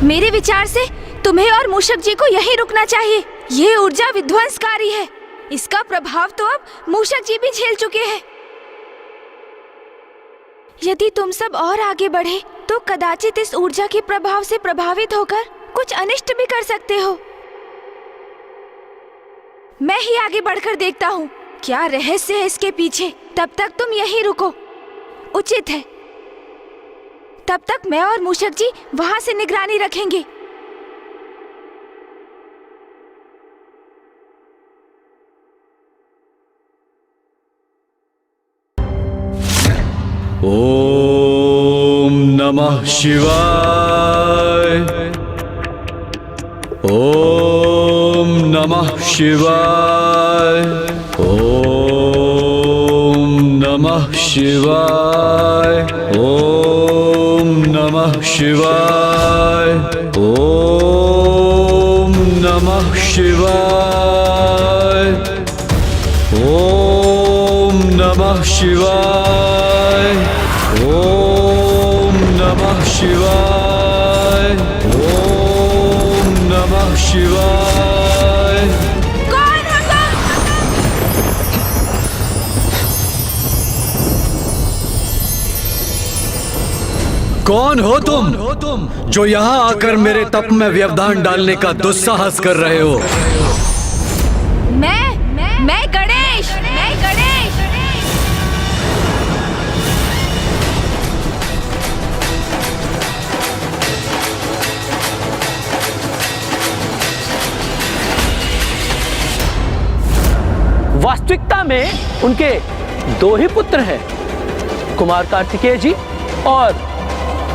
मेरे विचार से तुम्हें और मूषक जी को यहीं रुकना चाहिए। ये ऊर्जा विध्वंसकारी है, इसका प्रभाव तो अब मूषक जी भी झेल चुके हैं। यदि तुम सब और आगे बढ़े तो कदाचित इस ऊर्जा के प्रभाव से प्रभावित होकर कुछ अनिष्ट भी कर सकते हो। मैं ही आगे बढ़कर देखता हूँ क्या रहस्य है इसके पीछे। तब तक तुम यहीं रुको, उचित है। तब तक मैं और मूषक जी वहां से निगरानी रखेंगे। ओम नमः शिवाय। ओम नमः शिवाय। ओम नमः शिवाय। ओम नमः शिवाय। ओम नमः शिवाय। ओम नमः शिवाय। ओम नमः शिवाय। ओम नमः शिवाय। कौन हो तुम जो यहाँ आकर मेरे तप में व्यवधान डालने का दुस्साहस कर रहे हो? मैं गणेश। वास्तविकता में उनके दो ही पुत्र हैं, कुमार कार्तिकेय जी और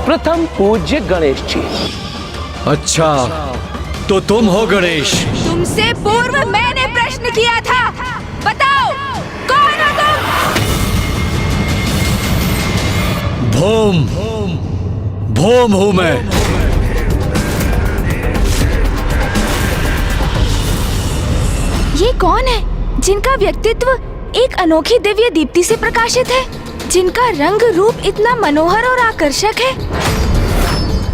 प्रथम पूज्य गणेश जी। अच्छा, तो तुम हो गणेश? तुमसे पूर्व मैंने प्रश्न किया था, बताओ भोम भोम हूं मैं। ये कौन है जिनका व्यक्तित्व एक अनोखी दिव्य दीप्ति से प्रकाशित है, जिनका रंग रूप इतना मनोहर और आकर्षक है,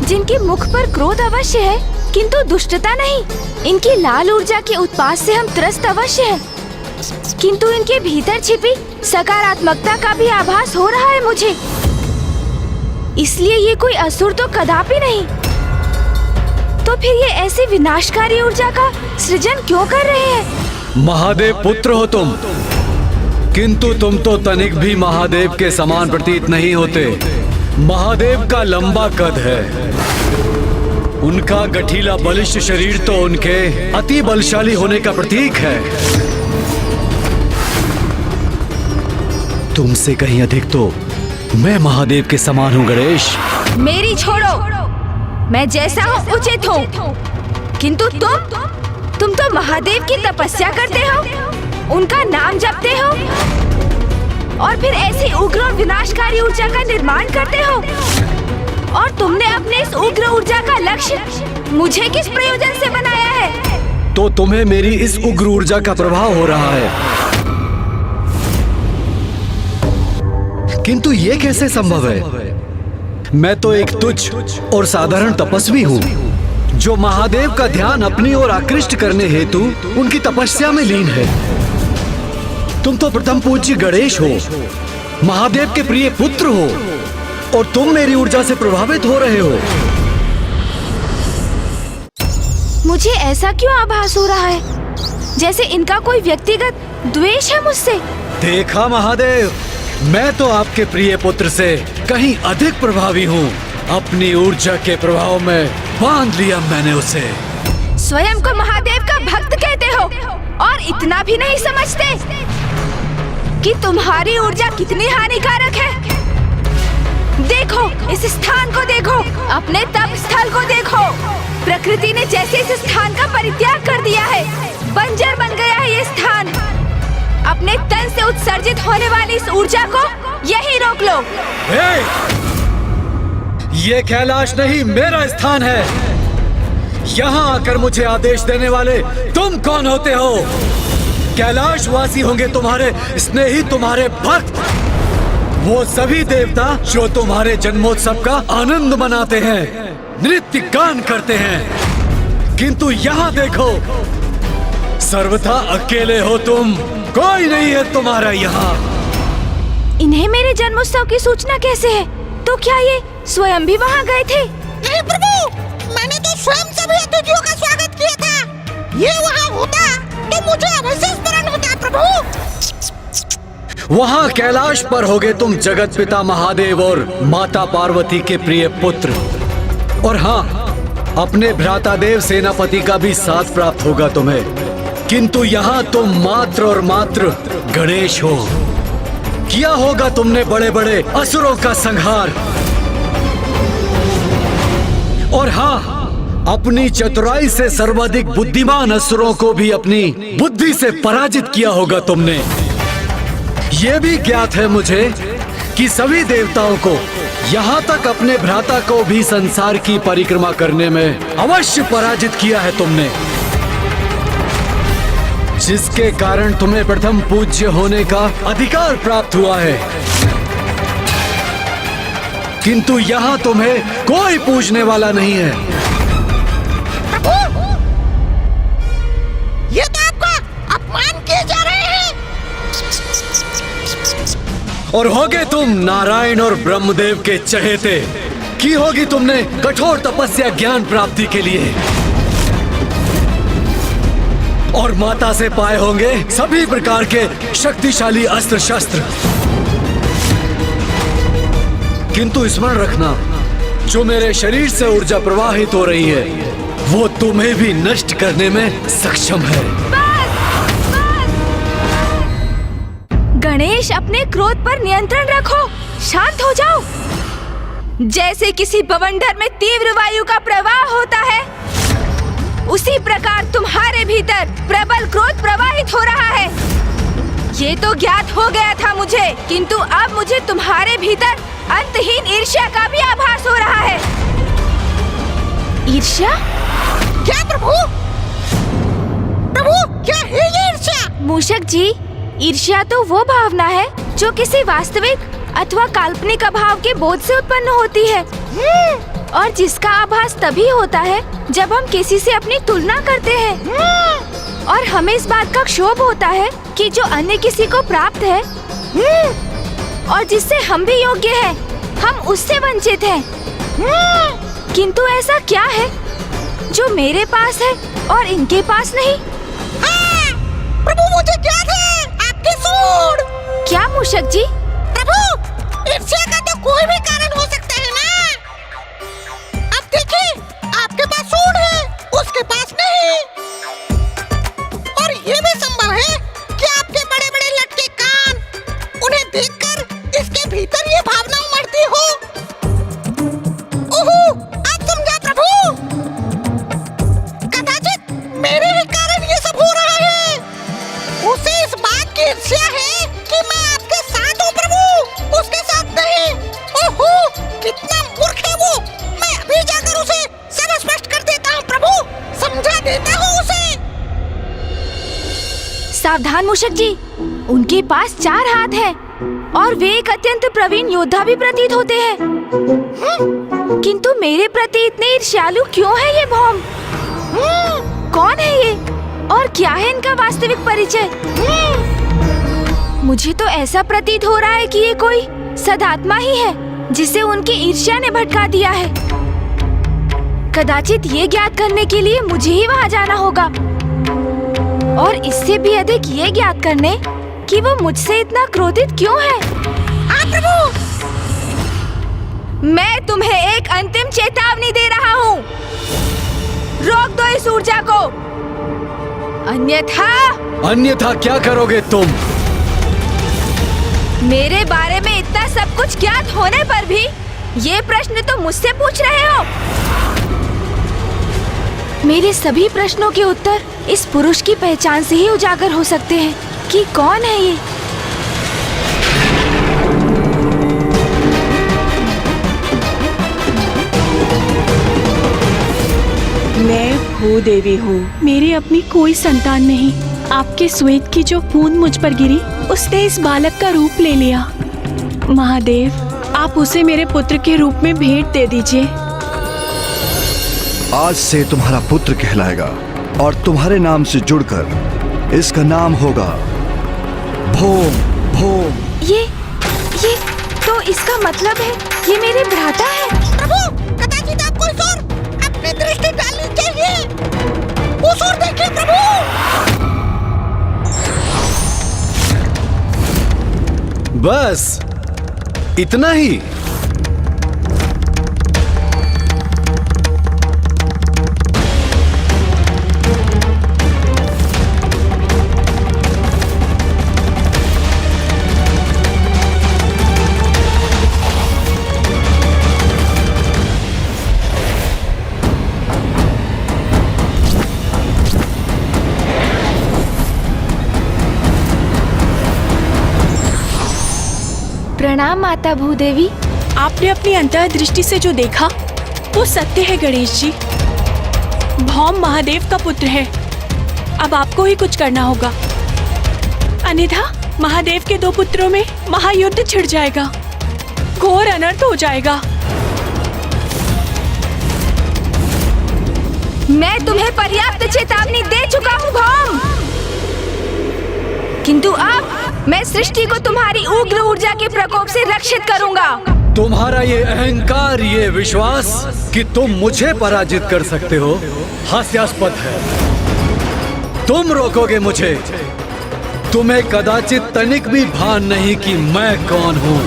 जिनके मुख पर क्रोध अवश्य है किंतु दुष्टता नहीं, इनकी लाल ऊर्जा के उत्पात से हम त्रस्त अवश्य हैं, किंतु इनके भीतर छिपी सकारात्मकता का भी आभास हो रहा है मुझे। इसलिए ये कोई असुर तो कदापि नहीं। तो फिर ये ऐसी विनाशकारी ऊर्जा का सृजन क्यों कर रहे हैं? महादेव पुत्र हो तुम, किंतु तुम तो तनिक भी महादेव के समान प्रतीत नहीं होते। महादेव का लंबा कद है, उनका गठीला बलिष्ठ शरीर तो उनके अति बलशाली होने का प्रतीक है। तुमसे कहीं अधिक तो मैं महादेव के समान हूँ गणेश। मेरी छोड़ो, मैं जैसा हूँ उचित हूँ, किंतु तुम तो महादेव की तपस्या करते हो, उनका नाम जपते हो और फिर ऐसी उग्र और विनाशकारी ऊर्जा का निर्माण करते हो। और तुमने अपने इस उग्र ऊर्जा का लक्ष्य मुझे किस प्रयोजन से बनाया है? तो तुम्हें मेरी इस उग्र ऊर्जा का प्रभाव हो रहा है, किंतु ये कैसे संभव है? मैं तो एक तुच्छ और साधारण तपस्वी हूँ जो महादेव का ध्यान अपनी ओर आकृष्ट करने हेतु उनकी तपस्या में लीन है। तुम तो प्रथम पूज्य गणेश हो, महादेव के प्रिय पुत्र हो, और तुम मेरी ऊर्जा से प्रभावित हो रहे हो। मुझे ऐसा क्यों आभास हो रहा है जैसे इनका कोई व्यक्तिगत द्वेष है मुझसे? देखा महादेव, मैं तो आपके प्रिय पुत्र से कहीं अधिक प्रभावी हूँ। अपनी ऊर्जा के प्रभाव में बांध लिया मैंने उसे। स्वयं को महादेव का भक्त कहते हो और इतना भी नहीं समझते कि तुम्हारी ऊर्जा कितनी हानिकारक है। देखो इस स्थान को, देखो अपने तप स्थल को, देखो प्रकृति ने जैसे इस स्थान का परित्याग कर दिया है, बंजर बन गया है ये स्थान। अपने तन से उत्सर्जित होने वाली इस ऊर्जा को यही रोक लो। ये कैलाश नहीं मेरा स्थान है। यहाँ आकर मुझे आदेश देने वाले तुम कौन होते हो? कैलाशवासी होंगे तुम्हारे स्नेही, तुम्हारे भक्त, वो सभी देवता जो तुम्हारे जन्मोत्सव का आनंद मनाते हैं, नृत्य गान करते हैं। किंतु यहाँ देखो, सर्वथा अकेले हो तुम, कोई नहीं है तुम्हारा यहाँ। इन्हें मेरे जन्मोत्सव की सूचना कैसे है? तो क्या ये स्वयं भी वहाँ गए थे? नहीं प्रभु, मैंने तो स्वयं सभी अतिथियों का स्वागत किया था। ये वहाँ होता तो मुझे अवश्य स्मरण होता प्रभु। वहाँ कैलाश पर होगे तुम जगत पिता महादेव और माता पार्वती के प्रिय पुत्र, और हाँ, अपने भ्राता देव सेनापति का भी साथ प्राप्त होगा तुम्हें। किंतु यहाँ तुम मात्र और मात्र गणेश हो। किया होगा तुमने बड़े बड़े असुरों का संहार, और हाँ, अपनी चतुराई से सर्वाधिक बुद्धिमान असुरों को भी अपनी बुद्धि से पराजित किया होगा तुमने। ये भी ज्ञात है मुझे कि सभी देवताओं को, यहाँ तक अपने भ्राता को भी संसार की परिक्रमा करने में अवश्य पराजित किया है तुमने, जिसके कारण तुम्हें प्रथम पूज्य होने का अधिकार प्राप्त हुआ है। किंतु यहाँ तुम्हें कोई पूजने वाला नहीं है। ये तो आपका अपमान किए जा रहे हैं। और होगे तुम नारायण और ब्रह्मदेव के चहेते। की होगी तुमने कठोर तपस्या ज्ञान प्राप्ति के लिए, और माता से पाए होंगे सभी प्रकार के शक्तिशाली अस्त्र शस्त्र। किंतु स्मरण रखना, जो मेरे शरीर से ऊर्जा प्रवाहित हो रही है वो तुम्हें भी नष्ट करने में सक्षम है। गणेश, अपने क्रोध पर नियंत्रण रखो, शांत हो जाओ। जैसे किसी बवंडर में तीव्र वायु का प्रवाह होता है, उसी प्रकार तुम्हारे भीतर प्रबल क्रोध प्रवाहित हो रहा है। ये तो ज्ञात हो गया था मुझे, किंतु अब मुझे तुम्हारे भीतर अंतहीन ईर्ष्या का भी आभास हो रहा है। ईर्ष्या? क्या प्रभु? प्रभु, क्या है ये ईर्ष्या? मूषक जी, ईर्ष्या तो वो भावना है जो किसी वास्तविक अथवा काल्पनिक अभाव के बोध से उत्पन्न होती है और जिसका आभास तभी होता है जब हम किसी से अपनी तुलना करते हैं और हमें इस बात का क्षोभ होता है कि जो अन्य किसी को प्राप्त है और जिससे हम भी योग्य हैं, हम उससे वंचित हैं। किंतु ऐसा क्या है जो मेरे पास है और इनके पास नहीं? प्रभु, मुझे ज्ञात है आपके सूड। क्या मूषक जी? प्रभु, ईर्ष्या का तो कोई भी कारण हो सकता है ना। अब देखिए, आपके पास सूड है, उसके पास नहीं। और ये भी संभव है कि आपके बड़े-बड़े लटके कान, उन्हें देखकर इसके भीतर ये भावना उमड़ती हो। ओहो, आप समझा प्रभु। कदाचित मेरे ही कारण ये सब हो रहा है। उसे इस बात की ईर्ष्या है कि मैं आपके साथ हूँ प्रभु, उसके साथ नहीं। ओहो, कितना मूर्ख है वो। मैं अभी जाकर उसे सब स्पष्ट कर देता हूँ प्रभु, समझा देता हूँ उसे। सावधान मूषक जी, उनके पास 4 हाथ हैं और वे एक अत्यंत प्रवीण योद्धा भी प्रतीत होते हैं। किंतु मेरे प्रति इतने ईर्ष्यालु क्यों है ये भौम? कौन है ये और क्या है इनका वास्तविक परिचय? मुझे तो ऐसा प्रतीत हो रहा है कि ये कोई सदात्मा ही है जिसे उनकी ईर्ष्या ने भटका दिया है। कदाचित ये ज्ञात करने के लिए मुझे ही वहाँ जाना होगा और इससे भी अधिक ये ज्ञात करने कि वो मुझसे इतना क्रोधित क्यों है। प्रभु, मैं तुम्हें एक अंतिम चेतावनी दे रहा हूँ, रोक दो इस ऊर्जा को, अन्यथा क्या करोगे तुम? मेरे बारे में इतना सब कुछ ज्ञात होने पर भी ये प्रश्न तो मुझसे पूछ रहे हो। मेरे सभी प्रश्नों के उत्तर इस पुरुष की पहचान से ही उजागर हो सकते हैं कि कौन है ये। मैं भूदेवी हूँ, मेरी अपनी कोई संतान नहीं। आपके श्वेत की जो बूंद मुझ पर गिरी, उसने इस बालक का रूप ले लिया। महादेव, आप उसे मेरे पुत्र के रूप में भेंट दे दीजिए। आज से तुम्हारा पुत्र कहलाएगा और तुम्हारे नाम से जुड़कर इसका नाम होगा भौम। भौम। ये तो इसका मतलब है ये मेरे भ्राता है। प्रभु, कदाचित आपको इस ओर अपनी दृष्टि डालनी चाहिए। उस ओर देखिए प्रभु। बस इतना ही? प्रणाम माता भूदेवी। आपने अपनी अंतर्दृष्टि से जो देखा वो सत्य है गणेश जी। भौम महादेव का पुत्र है। अब आपको ही कुछ करना होगा, अन्यथा महादेव के 2 पुत्रों में महायुद्ध छिड़ जाएगा, घोर अनर्थ हो जाएगा। मैं तुम्हें पर्याप्त चेतावनी दे चुका हूँ भौम, किंतु अब मैं सृष्टि को तुम्हारी उग्र ऊर्जा के प्रकोप से रक्षित करूंगा। तुम्हारा ये अहंकार, ये विश्वास कि तुम मुझे पराजित कर सकते हो, हास्यास्पद है। तुम रोकोगे मुझे? तुम्हें कदाचित तनिक भी भान नहीं कि मैं कौन हूं।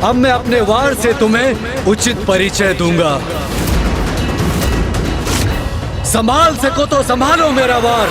अब मैं अपने वार से तुम्हें उचित परिचय दूंगा। संभाल सको तो संभालो मेरा वार।